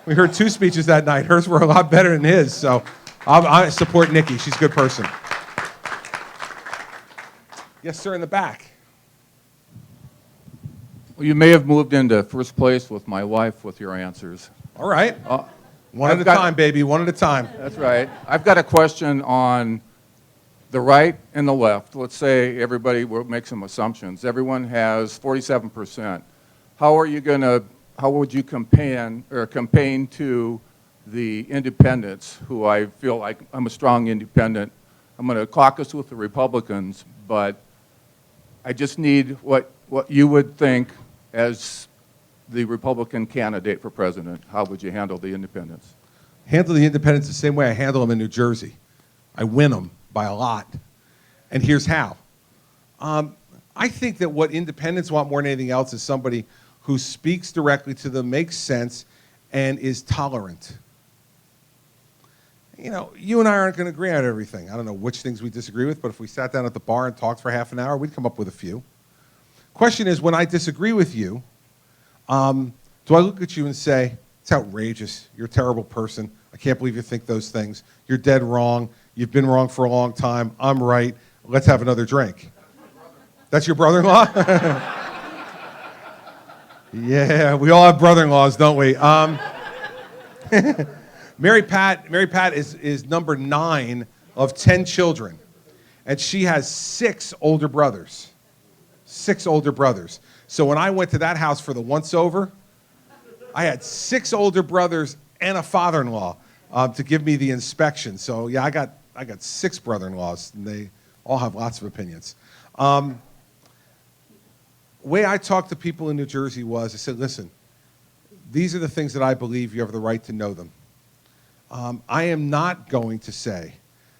We heard 2 speeches that night. Hers were a lot better than his, so I support Nikki. She's a good person. Yes, sir, in the back. Well, you may have moved into first place with my wife with your answers. All right. One at a time, baby, one at a time. That's right. I've got a question on the right and the left. Let's say everybody will make some assumptions. Everyone has 47%. How would you campaign to the independents, who I feel like I'm a strong independent? I'm going to caucus with the Republicans, but I just need what you would think as the Republican candidate for president. How would you handle the independents? Handle the independents the same way I handle them in New Jersey. I win them by a lot. And here's how. I think that what independents want more than anything else is somebody who speaks directly to them, makes sense, and is tolerant. You and I aren't going to agree on everything. I don't know which things we disagree with, but if we sat down at the bar and talked for half an hour, we'd come up with a few. Question is, when I disagree with you, do I look at you and say, it's outrageous, you're a terrible person, I can't believe you think those things, you're dead wrong, you've been wrong for a long time, I'm right, let's have another drink? That's your brother-in-law? Yeah, we all have brother-in-laws, don't we? Mary Pat is number 9 of 10 children, and she has 6 older brothers. 6 older brothers. So when I went to that house for the once-over, I had 6 older brothers and a father-in-law to give me the inspection. So yeah, I got 6 brother-in-laws, and they all have lots of opinions. The way I talked to people in New Jersey was, I said, listen, these are the things that I believe, you have the right to know them. I am not going to say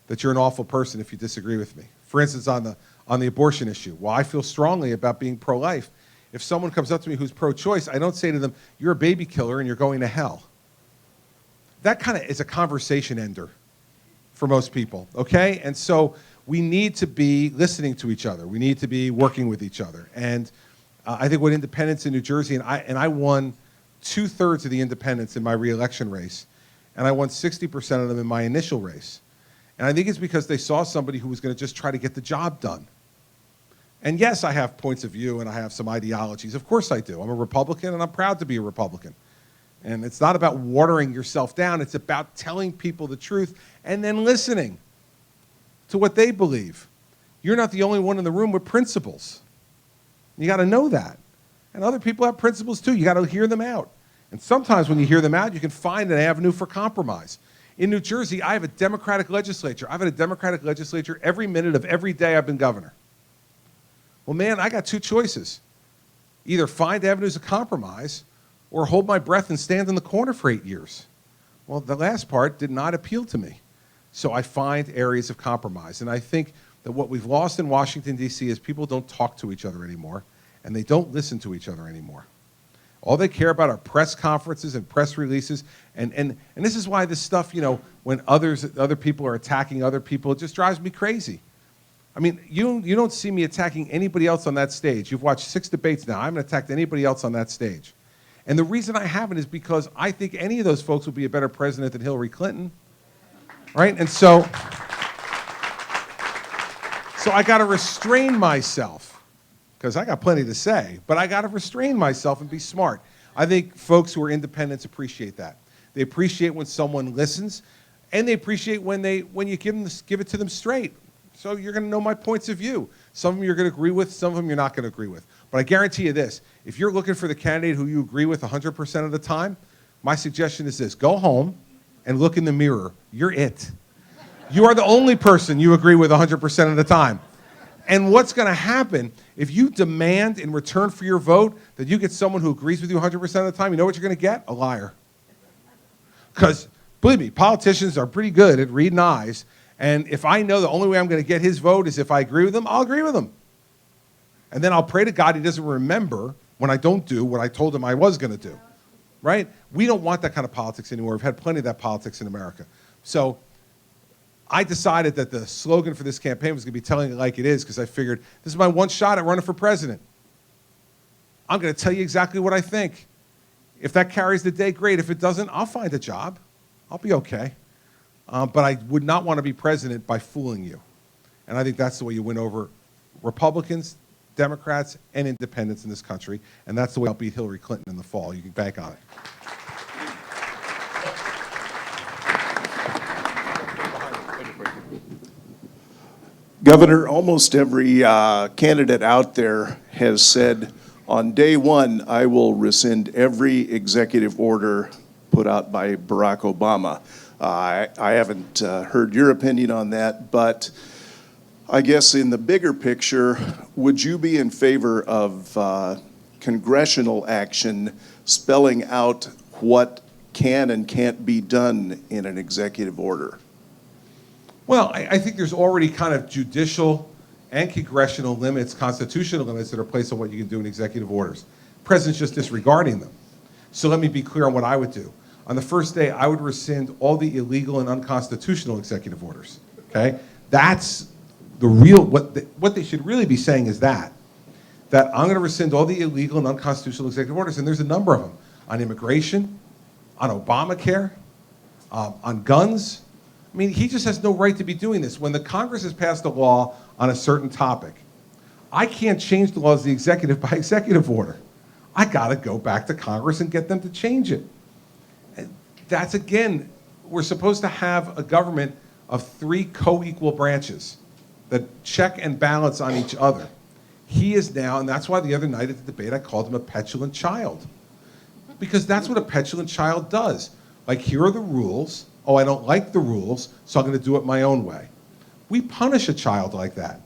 that you're an awful person if you disagree with me. For instance, on the abortion issue, well, I feel strongly about being pro-life. If someone comes up to me who's pro-choice, I don't say to them, you're a baby killer and you're going to hell. That kind of is a conversation ender for most people, okay? And so we need to be listening to each other. We need to be working with each other. And I think what independents in New Jersey, and I won 2/3 of the independents in my re-election race, and I won 60% of them in my initial race. And I think it's because they saw somebody who was going to just try to get the job done. And yes, I have points of view and I have some ideologies. Of course I do. I'm a Republican and I'm proud to be a Republican. And it's not about watering yourself down. It's about telling people the truth and then listening to what they believe. You're not the only one in the room with principles. You got to know that. And other people have principles too. You got to hear them out. And sometimes when you hear them out, you can find an avenue for compromise. In New Jersey, I have a Democratic legislature. I've had a Democratic legislature every minute of every day I've been governor. Well, man, I got two choices. Either find avenues of compromise or hold my breath and stand in the corner for 8 years. Well, the last part did not appeal to me. So I find areas of compromise. And I think that what we've lost in Washington, D.C. is people don't talk to each other anymore, and they don't listen to each other anymore. All they care about are press conferences and press releases. And this is why this stuff, you know, when other people are attacking other people, it just drives me crazy. I mean, you don't see me attacking anybody else on that stage. You've watched 6 debates now. I haven't attacked anybody else on that stage. And the reason I haven't is because I think any of those folks would be a better president than Hillary Clinton, right? And so I got to restrain myself, because I got plenty to say, but I got to restrain myself and be smart. I think folks who are independents appreciate that. They appreciate when someone listens, and they appreciate when you give it to them straight. So you're going to know my points of view. Some of them you're going to agree with, some of them you're not going to agree with. But I guarantee you this, if you're looking for the candidate who you agree with 100% of the time, my suggestion is this: go home and look in the mirror. You're it. You are the only person you agree with 100% of the time. And what's going to happen if you demand in return for your vote that you get someone who agrees with you 100% of the time? You know what you're going to get? A liar. Because, believe me, politicians are pretty good at reading eyes. And if I know the only way I'm going to get his vote is if I agree with him, I'll agree with him. And then I'll pray to God he doesn't remember when I don't do what I told him I was going to do. Right? We don't want that kind of politics anymore. We've had plenty of that politics in America. So I decided that the slogan for this campaign was going to be telling it like it is, because I figured this is my one shot at running for president. I'm going to tell you exactly what I think. If that carries the day, great. If it doesn't, I'll find a job. I'll be okay. But I would not want to be president by fooling you. And I think that's the way you win over Republicans, Democrats, and independents in this country. And that's the way I'll beat Hillary Clinton in the fall. You can bank on it. Governor, almost every candidate out there has said, on day one, I will rescind every executive order put out by Barack Obama. I haven't heard your opinion on that, but I guess in the bigger picture, would you be in favor of congressional action spelling out what can and can't be done in an executive order? Well, I think there's already kind of judicial and congressional limits, constitutional limits that are placed on what you can do in executive orders. The president's just disregarding them. So let me be clear on what I would do. On the first day, I would rescind all the illegal and unconstitutional executive orders, okay? That's the real, what they should really be saying is that I'm going to rescind all the illegal and unconstitutional executive orders, and there's a number of them, on immigration, on Obamacare, on guns. I mean, he just has no right to be doing this. When the Congress has passed a law on a certain topic, I can't change the laws of the executive by executive order. I got to go back to Congress and get them to change it. And that's, again, we're supposed to have a government of 3 co-equal branches that check and balance on each other. He is now, and that's why the other night at the debate I called him a petulant child. Because that's what a petulant child does. Like, here are the rules. Oh, I don't like the rules, so I'm going to do it my own way. We punish a child like that.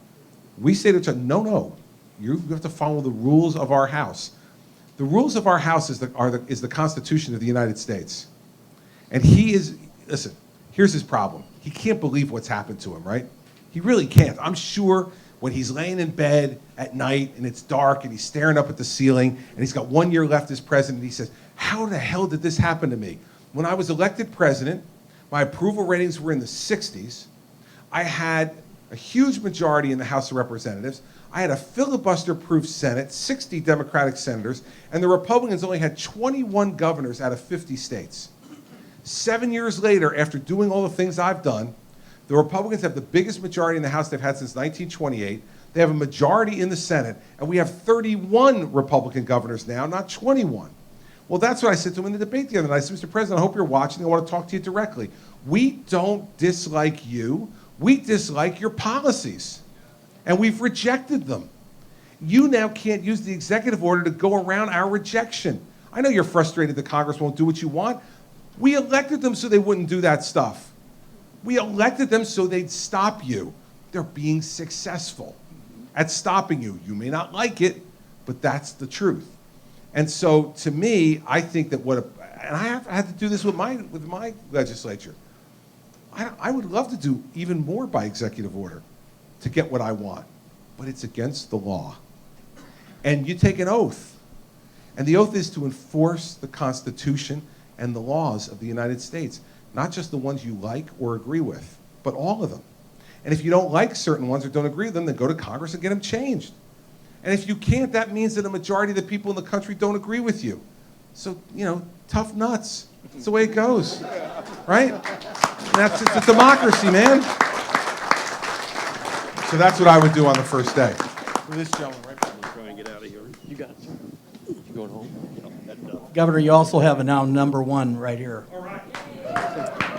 We say to a child, no, you have to follow the rules of our house. The rules of our house is the Constitution of the United States. And listen, here's his problem. He can't believe what's happened to him, right? He really can't. I'm sure when he's laying in bed at night and it's dark and he's staring up at the ceiling and he's got 1 year left as president, he says, how the hell did this happen to me? When I was elected president, my approval ratings were in the 60s. I had a huge majority in the House of Representatives. I had a filibuster-proof Senate, 60 Democratic senators, and the Republicans only had 21 governors out of 50 states. 7 years later, after doing all the things I've done, the Republicans have the biggest majority in the House they've had since 1928. They have a majority in the Senate, and we have 31 Republican governors now, not 21. Well, that's what I said to him in the debate the other night. I said, Mr. President, I hope you're watching. I want to talk to you directly. We don't dislike you. We dislike your policies, and we've rejected them. You now can't use the executive order to go around our rejection. I know you're frustrated that Congress won't do what you want. We elected them so they wouldn't do that stuff. We elected them so they'd stop you. They're being successful at stopping you. You may not like it, but that's the truth. And so, to me, I think that and I have had to do this with my legislature. I would love to do even more by executive order to get what I want, but it's against the law. And you take an oath, and the oath is to enforce the Constitution and the laws of the United States, not just the ones you like or agree with, but all of them. And if you don't like certain ones or don't agree with them, then go to Congress and get them changed. And if you can't, that means that a majority of the people in the country don't agree with you. So, tough nuts. That's the way it goes, right? It's a democracy, man. So that's what I would do on the first day. For this gentleman, right? Try and get out of here. You got it, sir. You going home? Governor, you also have a now number one right here. All right.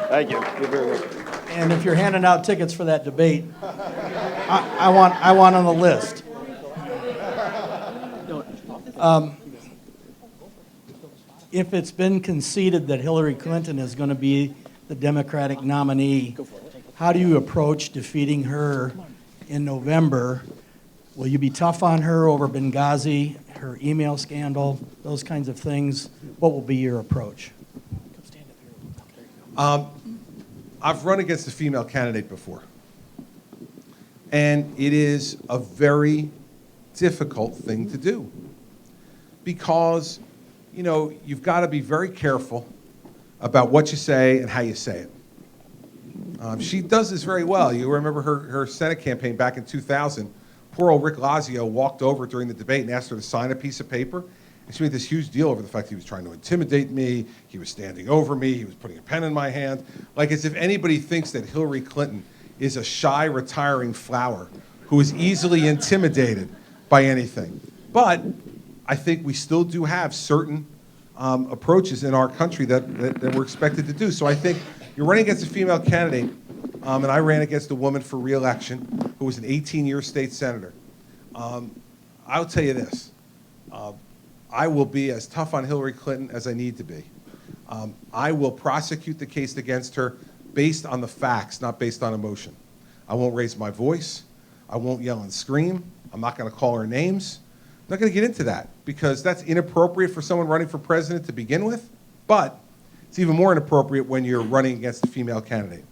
Thank you. You're very welcome. And if you're handing out tickets for that debate, I want on the list. If it's been conceded that Hillary Clinton is going to be the Democratic nominee, how do you approach defeating her in November? Will you be tough on her over Benghazi, her email scandal, those kinds of things? What will be your approach? I've run against a female candidate before. And it is a very difficult thing to do. Because, you've got to be very careful about what you say and how you say it. She does this very well. You remember her Senate campaign back in 2000. Poor old Rick Lazio walked over during the debate and asked her to sign a piece of paper. And she made this huge deal over the fact he was trying to intimidate me, he was standing over me, he was putting a pen in my hand. Like as if anybody thinks that Hillary Clinton is a shy, retiring flower who is easily intimidated by anything. But I think we still do have certain approaches in our country that we're expected to do. So I think you're running against a female candidate, and I ran against a woman for re-election who was an 18-year state senator. I'll tell you this. I will be as tough on Hillary Clinton as I need to be. I will prosecute the case against her based on the facts, not based on emotion. I won't raise my voice. I won't yell and scream. I'm not going to call her names. I'm not going to get into that because that's inappropriate for someone running for president to begin with, but it's even more inappropriate when you're running against a female candidate.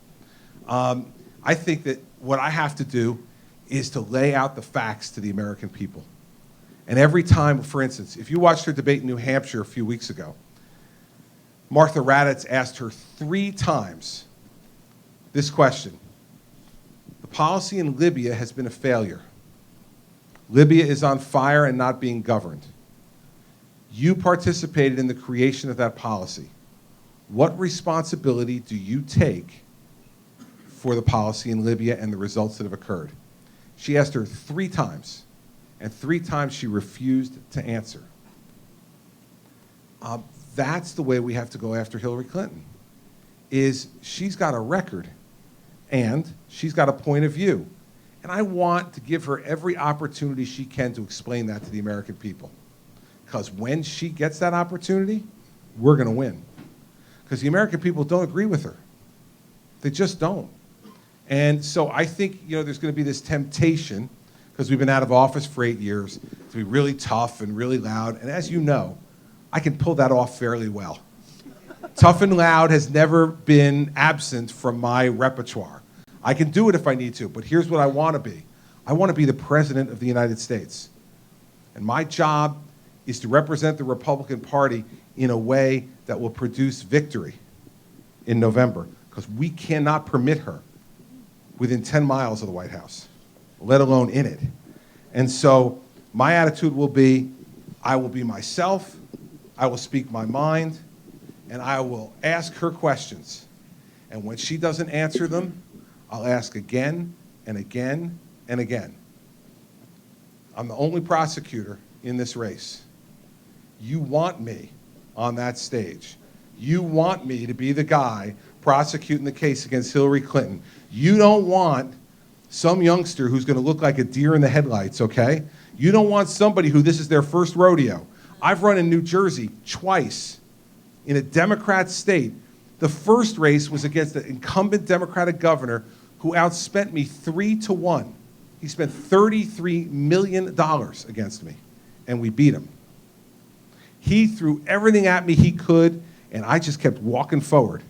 I think that what I have to do is to lay out the facts to the American people. And every time, for instance, if you watched her debate in New Hampshire a few weeks ago, Martha Raddatz asked her 3 times this question. The policy in Libya has been a failure. Libya is on fire and not being governed. You participated in the creation of that policy. What responsibility do you take for the policy in Libya and the results that have occurred? She asked her 3 times. And 3 times she refused to answer. That's the way we have to go after Hillary Clinton, is she's got a record and she's got a point of view. And I want to give her every opportunity she can to explain that to the American people. Because when she gets that opportunity, we're going to win. Because the American people don't agree with her. They just don't. And so I think, there's going to be this temptation, because we've been out of office for 8 years, to be really tough and really loud. And as you know, I can pull that off fairly well. Tough and loud has never been absent from my repertoire. I can do it if I need to, but here's what I want to be. I want to be the President of the United States. And my job is to represent the Republican Party in a way that will produce victory in November, because we cannot permit her within 10 miles of the White House, let alone in it. And so my attitude will be, I will be myself, I will speak my mind, and I will ask her questions. And when she doesn't answer them, I'll ask again and again and again. I'm the only prosecutor in this race. You want me on that stage. You want me to be the guy prosecuting the case against Hillary Clinton. You don't want some youngster who's going to look like a deer in the headlights, okay? You don't want somebody who this is their first rodeo. I've run in New Jersey twice in a Democrat state. The first race was against the incumbent Democratic governor who outspent me 3-1. He spent $33 million against me, and we beat him. He threw everything at me he could, and I just kept walking forward.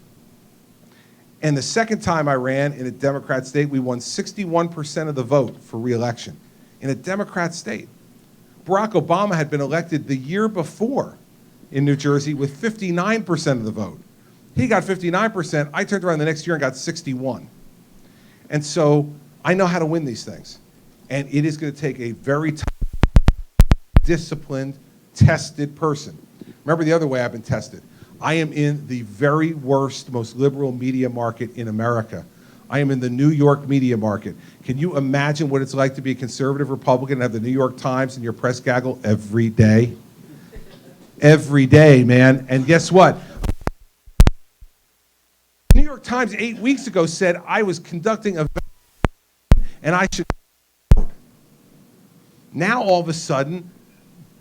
And the second time I ran in a Democrat state, we won 61% of the vote for re-election in a Democrat state. Barack Obama had been elected the year before in New Jersey with 59% of the vote. He got 59%. I turned around the next year and got 61. And so I know how to win these things. And it is going to take a very disciplined, tested person. Remember the other way I've been tested. I am in the very worst, most liberal media market in America. I am in the New York media market. Can you imagine what it's like to be a conservative Republican and have the New York Times in your press gaggle every day? Every day, man. And guess what? The New York Times 8 weeks ago said I was conducting a and I should vote. Now all of a sudden,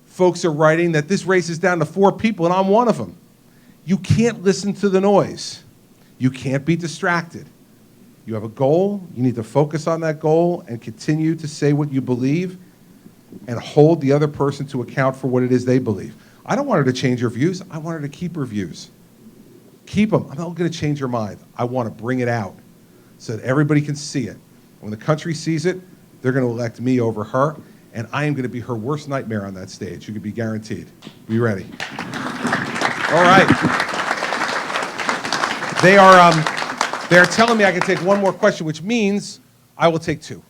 folks are writing that this race is down to 4 people and I'm one of them. You can't listen to the noise. You can't be distracted. You have a goal. You need to focus on that goal and continue to say what you believe and hold the other person to account for what it is they believe. I don't want her to change her views. I want her to keep her views. Keep them. I'm not going to change her mind. I want to bring it out so that everybody can see it. When the country sees it, they're going to elect me over her, and I am going to be her worst nightmare on that stage. You can be guaranteed. Be ready. All right. They're telling me I can take one more question, which means I will take 2.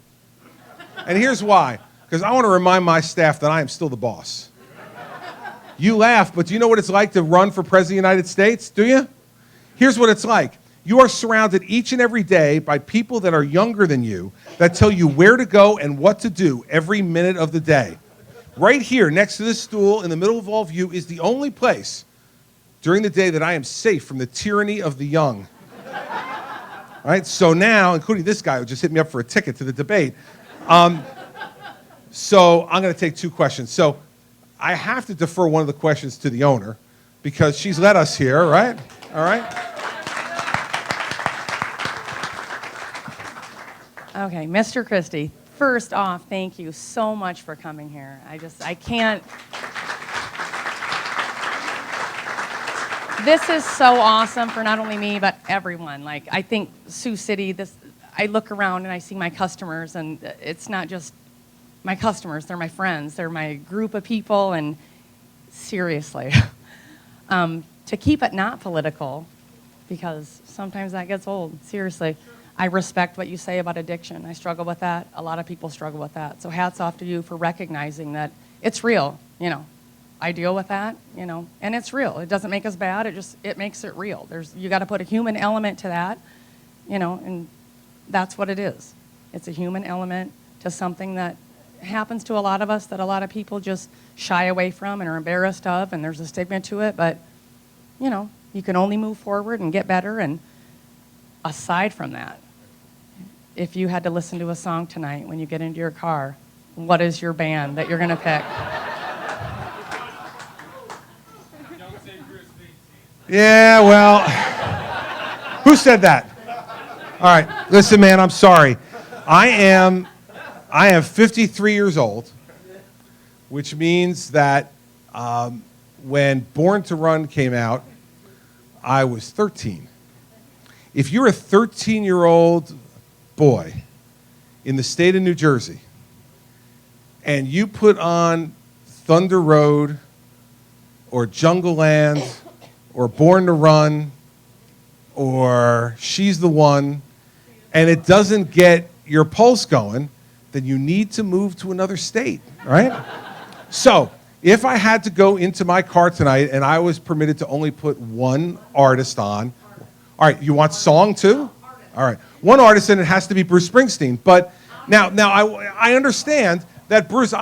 And here's why. Because I want to remind my staff that I am still the boss. You laugh, but do you know what it's like to run for President of the United States? Do you? Here's what it's like. You are surrounded each and every day by people that are younger than you that tell you where to go and what to do every minute of the day. Right here, next to this stool, in the middle of all of you, is the only place during the day that I am safe from the tyranny of the young. All right, so now, including this guy who just hit me up for a ticket to the debate. So I'm going to take 2 questions. So I have to defer one of the questions to the owner because she's led us here, right? All right. Okay, Mr. Christie, first off, thank you so much for coming here. I can't. This is so awesome for not only me, but everyone. Like, I think Sioux City, I look around and I see my customers, and it's not just my customers, they're my friends, they're my group of people, and seriously, to keep it not political, because sometimes that gets old, seriously. I respect what you say about addiction. I struggle with that. A lot of people struggle with that. So hats off to you for recognizing that it's real, you know. I deal with that, you know, and it's real. It doesn't make us bad. It makes it real. You got to put a human element to that, you know, and that's what it is. It's a human element to something that happens to a lot of us that a lot of people just shy away from and are embarrassed of, and there's a stigma to it. But, you know, you can only move forward and get better. And aside from that, if you had to listen to a song tonight when you get into your car, what is your band that you're going to pick? Yeah, well, who said that? All right, listen, man, I'm sorry. I am 53 years old, which means that when Born to Run came out, I was 13. If you're a 13-year-old boy in the state of New Jersey and you put on Thunder Road or Jungle Land or Born to Run or She's the One, and it doesn't get your pulse going, then you need to move to another state, right? So if I had to go into my car tonight and I was permitted to only put one artist on, all right, you want song too? All right, one artist, and it has to be Bruce Springsteen. But now I understand that Bruce,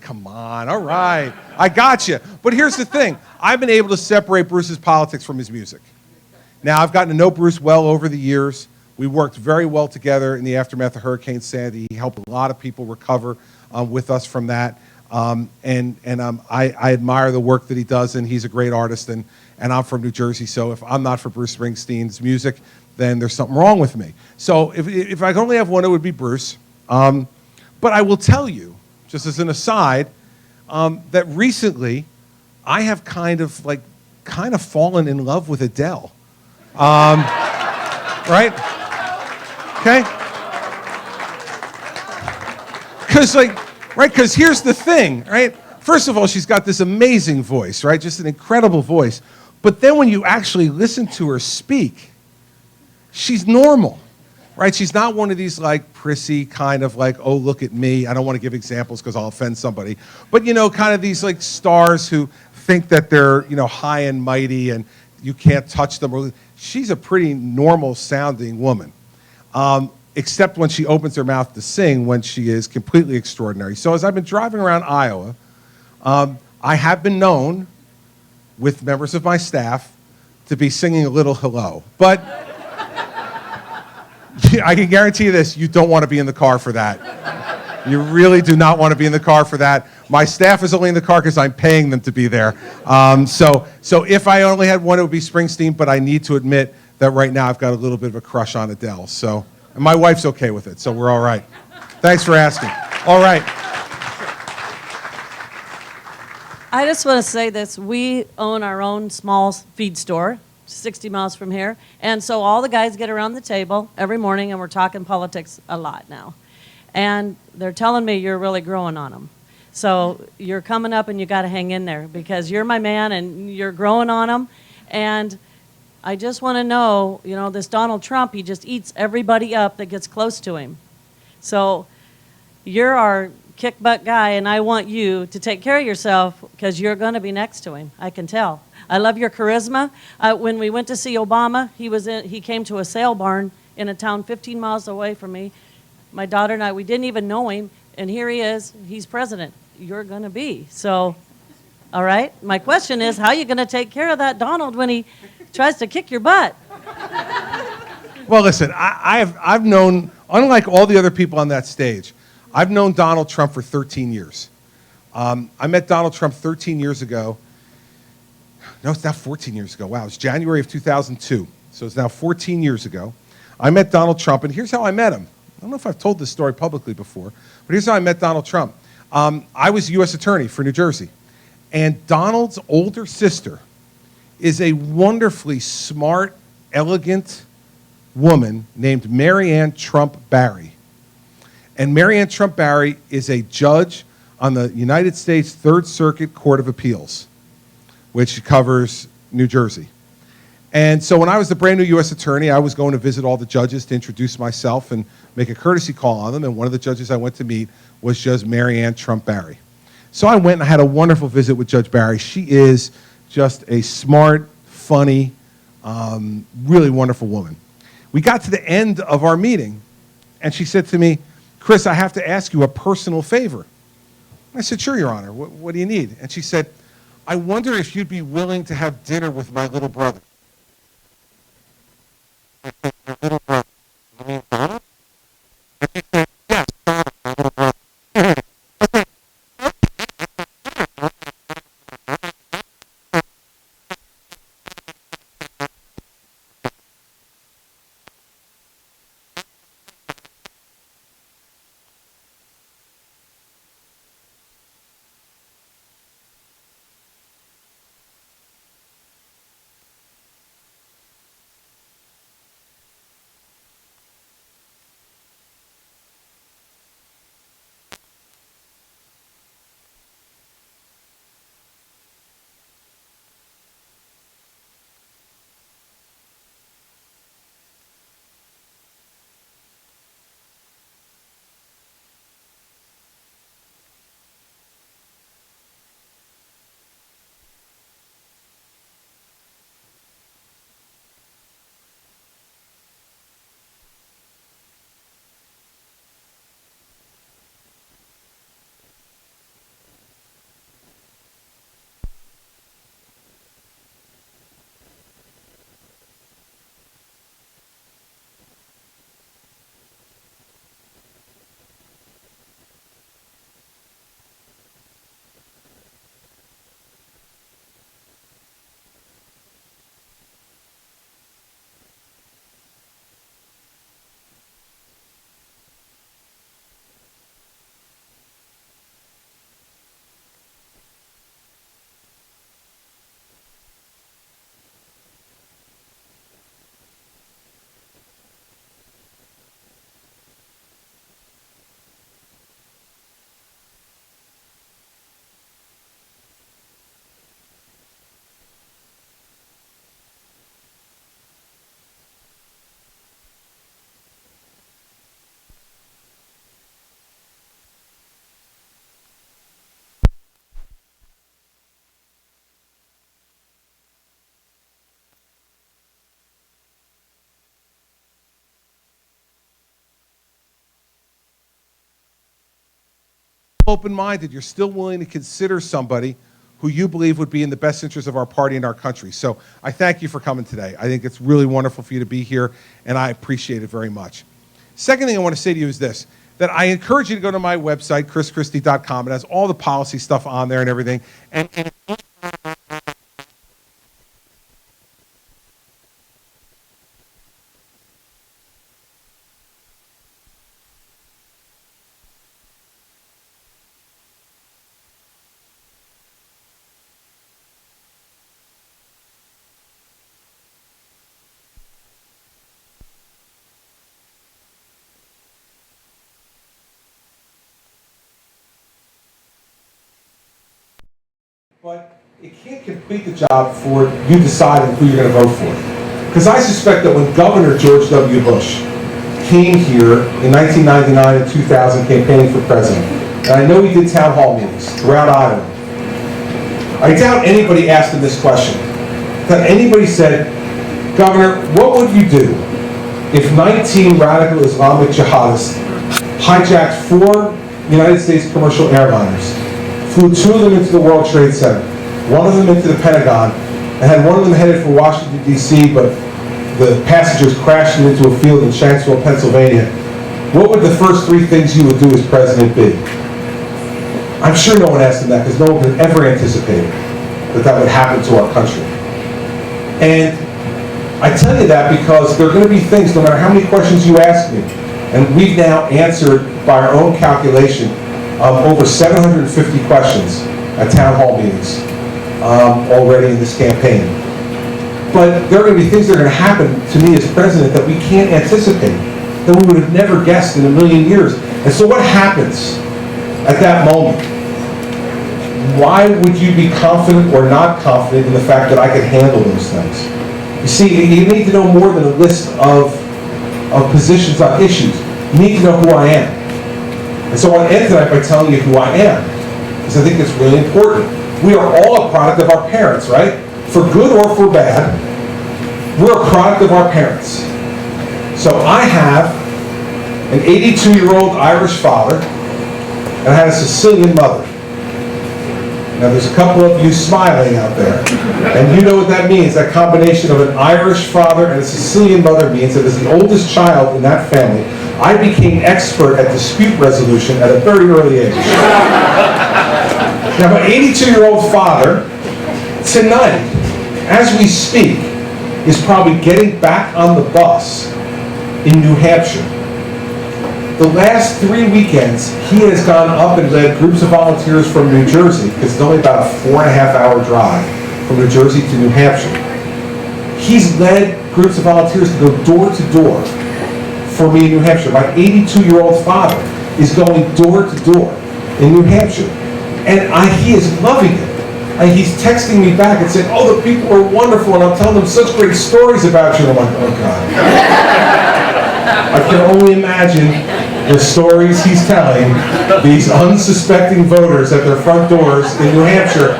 come on, all right, I got you. But here's the thing, I've been able to separate Bruce's politics from his music. Now, I've gotten to know Bruce well over the years. We worked very well together in the aftermath of Hurricane Sandy. He helped a lot of people recover with us from that. I admire the work that he does, and he's a great artist, and I'm from New Jersey, so if I'm not for Bruce Springsteen's music, then there's something wrong with me. So if I could only have one, it would be Bruce. But I will tell you, just as an aside, that recently I have kind of fallen in love with Adele. Right? Okay? Because here's the thing, right? First of all, she's got this amazing voice, right? Just an incredible voice. But then when you actually listen to her speak, she's normal, right? She's not one of these like prissy kind of like, oh, look at me. I don't want to give examples because I'll offend somebody. But, kind of these like stars who think that they're, high and mighty and you can't touch them. She's a pretty normal sounding woman. Except when she opens her mouth to sing, when she is completely extraordinary. So as I've been driving around Iowa, I have been known with members of my staff to be singing a little hello. But I can guarantee you this, you don't want to be in the car for that. You really do not want to be in the car for that. My staff is only in the car because I'm paying them to be there. So if I only had one, it would be Springsteen, but I need to admit that right now I've got a little bit of a crush on Adele. And my wife's okay with it, so we're all right. Thanks for asking. All right. I just want to say this. We own our own small feed store, 60 miles from here. And so all the guys get around the table every morning, and we're talking politics a lot now. And they're telling me you're really growing on them. So you're coming up, and you got to hang in there because you're my man, and you're growing on them. And I just want to know, this Donald Trump, he just eats everybody up that gets close to him. So you're our kick butt guy, and I want you to take care of yourself because you're going to be next to him. I can tell. I love your charisma. When we went to see Obama, he came to a sale barn in a town 15 miles away from me. My daughter and I, we didn't even know him, and here he is. He's president. You're going to be. So, all right? My question is, how are you going to take care of that Donald when he tries to kick your butt? Well, listen, I've known, unlike all the other people on that stage, I've known Donald Trump for 13 years. I met Donald Trump 13 years ago. No, it's now 14 years ago. Wow, it's January of 2002. So it's now 14 years ago. I met Donald Trump, and here's how I met him. I don't know if I've told this story publicly before, but here's how I met Donald Trump. I was U.S. Attorney for New Jersey, and Donald's older sister is a wonderfully smart, elegant woman named Marianne Trump Barry. And Marianne Trump Barry is a judge on the United States Third Circuit Court of Appeals, which covers New Jersey. And so when I was the brand new U.S. Attorney, I was going to visit all the judges to introduce myself and make a courtesy call on them. And one of the judges I went to meet was Judge Marianne Trump Barry. So I went and I had a wonderful visit with Judge Barry. She is just a smart, funny, really wonderful woman. We got to the end of our meeting, and she said to me, Chris, I have to ask you a personal favor. I said, sure, Your Honor. What do you need? And she said, I wonder if you'd be willing to have dinner with my little brother. Your little brother. You mean Donald? And she said, yes, Donald, my little brother. open-minded, you're still willing to consider somebody who you believe would be in the best interest of our party and our country. So I thank you for coming today. I think it's really wonderful for you to be here, and I appreciate it very much. Second thing I want to say to you is this, that I encourage you to go to my website, chrischristie.com. It has all the policy stuff on there and everything. And but it can't complete the job for you deciding who you're going to vote for. Because I suspect that when Governor George W. Bush came here in 1999 and 2000 campaigning for president, and I know he did town hall meetings throughout Iowa, I doubt anybody asked him this question. That anybody said, Governor, what would you do if 19 radical Islamic jihadists hijacked 4 United States commercial airliners, flew 2 of them into the World Trade Center, 1 of them into the Pentagon, and had 1 of them headed for Washington, D.C., but the passengers crashed into a field in Shanksville, Pennsylvania? What would the first 3 things you would do as president be? I'm sure no one asked him that because no one could ever anticipate that that would happen to our country. And I tell you that because there are going to be things, no matter how many questions you ask me, and we've now answered by our own calculation over 750 questions at town hall meetings already in this campaign. But there are going to be things that are going to happen to me as president that we can't anticipate, that we would have never guessed in a million years. And so what happens at that moment? Why would you be confident or not confident in the fact that I could handle those things? You see, you need to know more than a list of positions on issues. You need to know who I am. And so I want to end tonight by telling you who I am, because I think it's really important. We are all a product of our parents, right? For good or for bad, we're a product of our parents. So I have an 82-year-old Irish father, and I had a Sicilian mother. Now there's a couple of you smiling out there, and you know what that means. That combination of an Irish father and a Sicilian mother means that as the oldest child in that family, I became expert at dispute resolution at a very early age. Now my 82-year-old father, tonight, as we speak, is probably getting back on the bus in New Hampshire. The last 3 weekends, he has gone up and led groups of volunteers from New Jersey, because it's only about a 4.5-hour drive from New Jersey to New Hampshire. He's led groups of volunteers to go door to door for me in New Hampshire. My 82-year-old father is going door to door in New Hampshire. And he is loving it. And he's texting me back and saying, oh, the people are wonderful, and I'm telling them such great stories about you. And I'm like, oh, God. I can only imagine the stories he's telling these unsuspecting voters at their front doors in New Hampshire.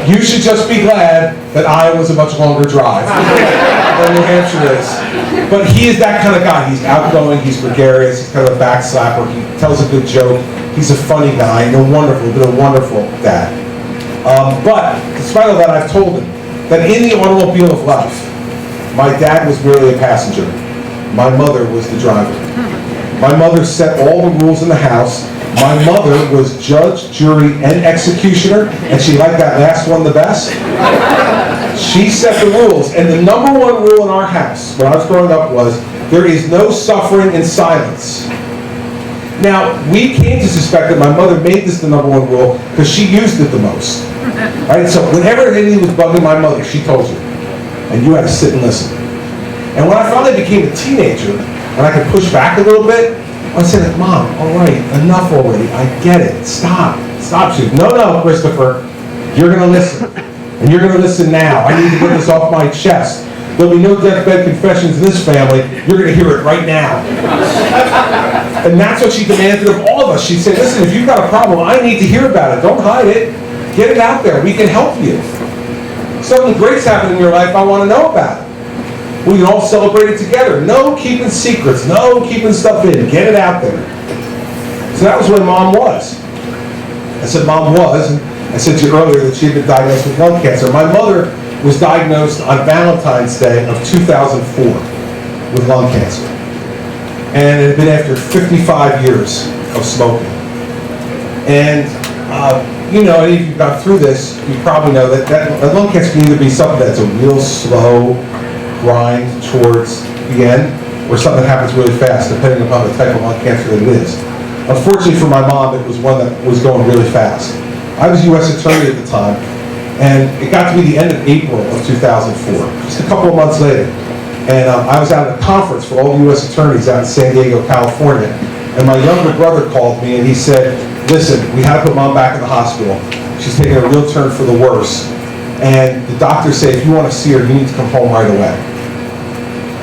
You should just be glad that Iowa's a much longer drive than New Hampshire is. But he is that kind of guy. He's outgoing, he's gregarious, he's kind of a backslapper, he tells a good joke, he's a funny guy, and a wonderful dad. But despite all that, I've told him that in the automobile of life, my dad was merely a passenger. My mother was the driver. My mother set all the rules in the house. My mother was judge, jury, and executioner, and she liked that last one the best. She set the rules, and the #1 rule in our house when I was growing up was, there is no suffering in silence. Now, we came to suspect that my mother made this the #1 rule because she used it the most. Right? So whenever anything was bugging my mother, she told you, and you had to sit and listen. And when I finally became a teenager, and I could push back a little bit, I said, like, Mom, all right, enough already. I get it. Stop. She said, no, Christopher, you're going to listen. And you're going to listen now. I need to get this off my chest. There'll be no deathbed confessions in this family. You're going to hear it right now. And that's what she demanded of all of us. She said, listen, if you've got a problem, I need to hear about it. Don't hide it. Get it out there. We can help you. Something great's happened in your life, I want to know about it. We can all celebrate it together. No keeping secrets. No keeping stuff in. Get it out there. So that was where Mom was. I said, Mom was, and I said to you earlier that she had been diagnosed with lung cancer. My mother was diagnosed on Valentine's Day of 2004 with lung cancer. And it had been after 55 years of smoking. And, you know, and if you've gone through this, you probably know that lung cancer can either be something that's a real slow grind towards the end, or something that happens really fast, depending upon the type of lung cancer that it is. Unfortunately for my mom, it was one that was going really fast. I was U.S. Attorney at the time, and it got to be the end of April of 2004, just a couple of months later. And I was at a conference for all the U.S. attorneys out in San Diego, California, and my younger brother called me and he said, listen, we had to put Mom back in the hospital. She's taking a real turn for the worse. And the doctors say, if you want to see her, you need to come home right away.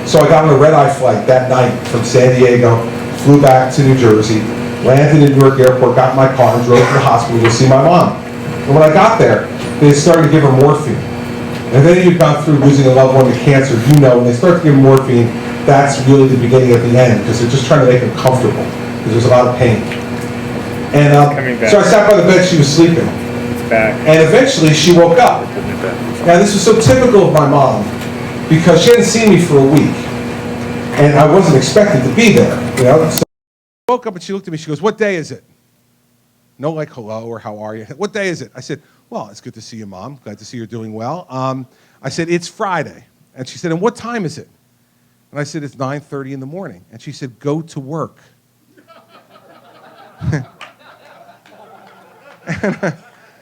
So I got on a red-eye flight that night from San Diego, flew back to New Jersey, landed in Newark Airport, got in my car, and drove to the hospital to see my mom. And when I got there, they started to give her morphine. And then you've gone through losing a loved one to cancer, you know, when they start to give morphine, that's really the beginning of the end, because they're just trying to make them comfortable, because there's a lot of pain. And so I sat by the bed, she was sleeping. And eventually she woke up. Now this was so typical of my mom, because she hadn't seen me for a week. And I wasn't expected to be there, you know. So I woke up and she looked at me, she goes, what day is it? No like hello or how are you? What day is it? I said, well, it's good to see you, Mom. Glad to see you're doing well. I said, it's Friday. And she said, and what time is it? And I said, it's 9:30 in the morning. And she said, go to work. And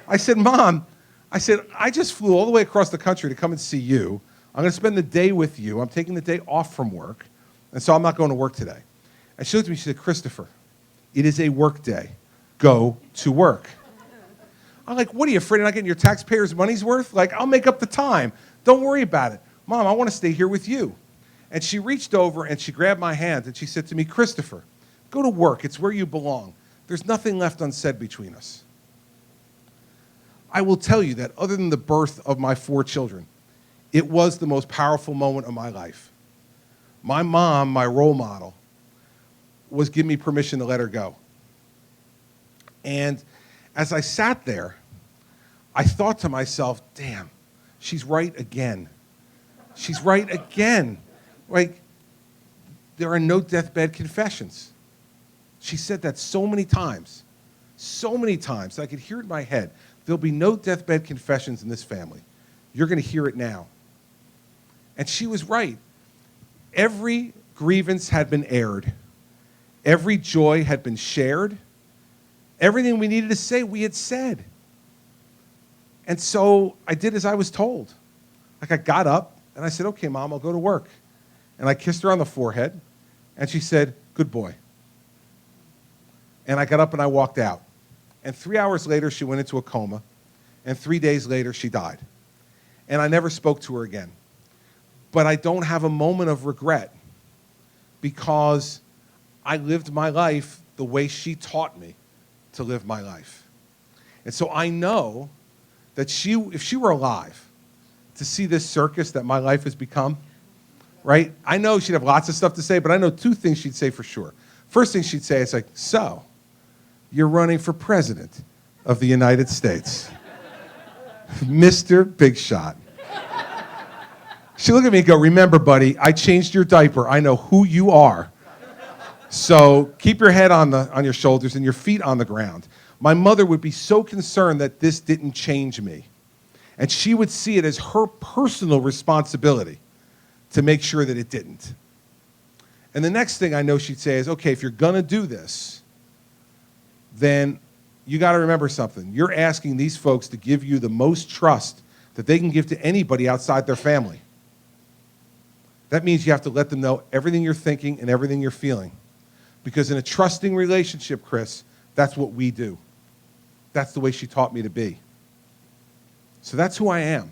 I said, Mom, I said, I just flew all the way across the country to come and see you. I'm going to spend the day with you. I'm taking the day off from work. And so I'm not going to work today. And she looked at me, she said, Christopher, it is a work day. Go to work. I'm like, what are you, afraid of not getting your taxpayers' money's worth? Like, I'll make up the time. Don't worry about it. Mom, I want to stay here with you. And she reached over and she grabbed my hand and she said to me, Christopher, go to work. It's where you belong. There's nothing left unsaid between us. I will tell you that other than the birth of my 4 children, it was the most powerful moment of my life. My mom, my role model, was giving me permission to let her go. And as I sat there, I thought to myself, damn, she's right again. She's right again. Like, there are no deathbed confessions. She said that so many times that I could hear it in my head. There'll be no deathbed confessions in this family. You're going to hear it now. And she was right. Every grievance had been aired. Every joy had been shared. Everything we needed to say, we had said. And so I did as I was told. Like, I got up and I said, okay, Mom, I'll go to work. And I kissed her on the forehead and she said, good boy. And I got up and I walked out. And 3 hours later, she went into a coma. And 3 days later, she died. And I never spoke to her again. But I don't have a moment of regret because I lived my life the way she taught me to live my life. And so I know that if she were alive to see this circus that my life has become, right? I know she'd have lots of stuff to say, but I know 2 things she'd say for sure. First thing she'd say is like, so, you're running for president of the United States. Mr. Big Shot. She'd look at me and go, remember, buddy, I changed your diaper. I know who you are. So keep your head on your shoulders and your feet on the ground. My mother would be so concerned that this didn't change me. And she would see it as her personal responsibility to make sure that it didn't. And the next thing I know she'd say is, okay, if you're going to do this, then you got to remember something. You're asking these folks to give you the most trust that they can give to anybody outside their family. That means you have to let them know everything you're thinking and everything you're feeling. Because in a trusting relationship, Chris, that's what we do. That's the way she taught me to be. So that's who I am.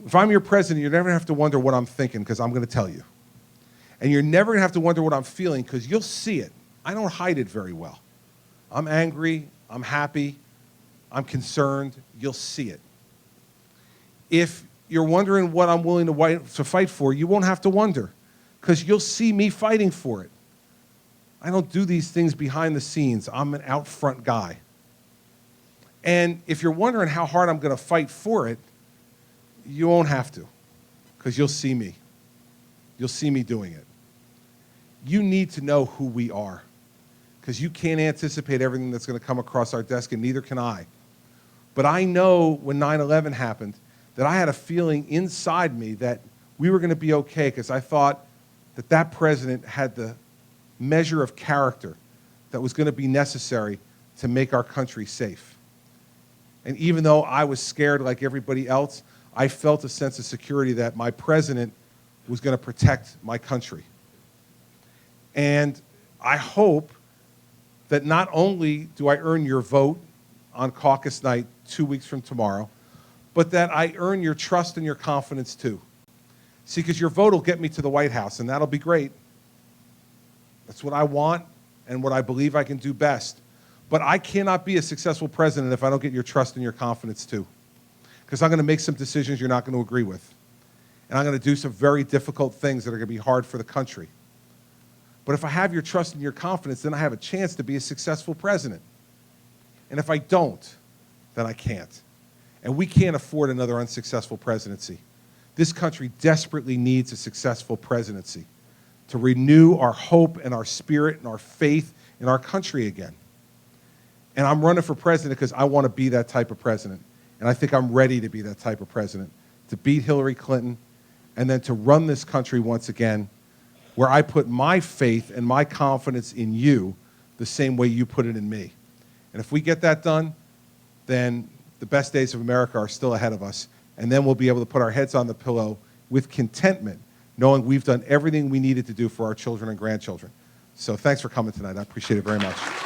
If I'm your president, you're never going to have to wonder what I'm thinking because I'm going to tell you. And you're never going to have to wonder what I'm feeling because you'll see it. I don't hide it very well. I'm angry, I'm happy, I'm concerned, you'll see it. If you're wondering what I'm willing to fight for, you won't have to wonder because you'll see me fighting for it. I don't do these things behind the scenes. I'm an out front guy. And if you're wondering how hard I'm going to fight for it, you won't have to, because you'll see me. You'll see me doing it. You need to know who we are, because you can't anticipate everything that's going to come across our desk, and neither can I. But I know when 9/11 happened that I had a feeling inside me that we were going to be okay, because I thought that that president had the measure of character that was going to be necessary to make our country safe. And even though I was scared like everybody else, I felt a sense of security that my president was going to protect my country. And I hope that not only do I earn your vote on caucus night 2 weeks from tomorrow, but that I earn your trust and your confidence too. See, because your vote will get me to the White House, and that'll be great. That's what I want and what I believe I can do best. But I cannot be a successful president if I don't get your trust and your confidence too. Because I'm going to make some decisions you're not going to agree with. And I'm going to do some very difficult things that are going to be hard for the country. But if I have your trust and your confidence, then I have a chance to be a successful president. And if I don't, then I can't. And we can't afford another unsuccessful presidency. This country desperately needs a successful presidency to renew our hope and our spirit and our faith in our country again. And I'm running for president because I want to be that type of president. And I think I'm ready to be that type of president, to beat Hillary Clinton, and then to run this country once again, where I put my faith and my confidence in you the same way you put it in me. And if we get that done, then the best days of America are still ahead of us. And then we'll be able to put our heads on the pillow with contentment, knowing we've done everything we needed to do for our children and grandchildren. So thanks for coming tonight. I appreciate it very much.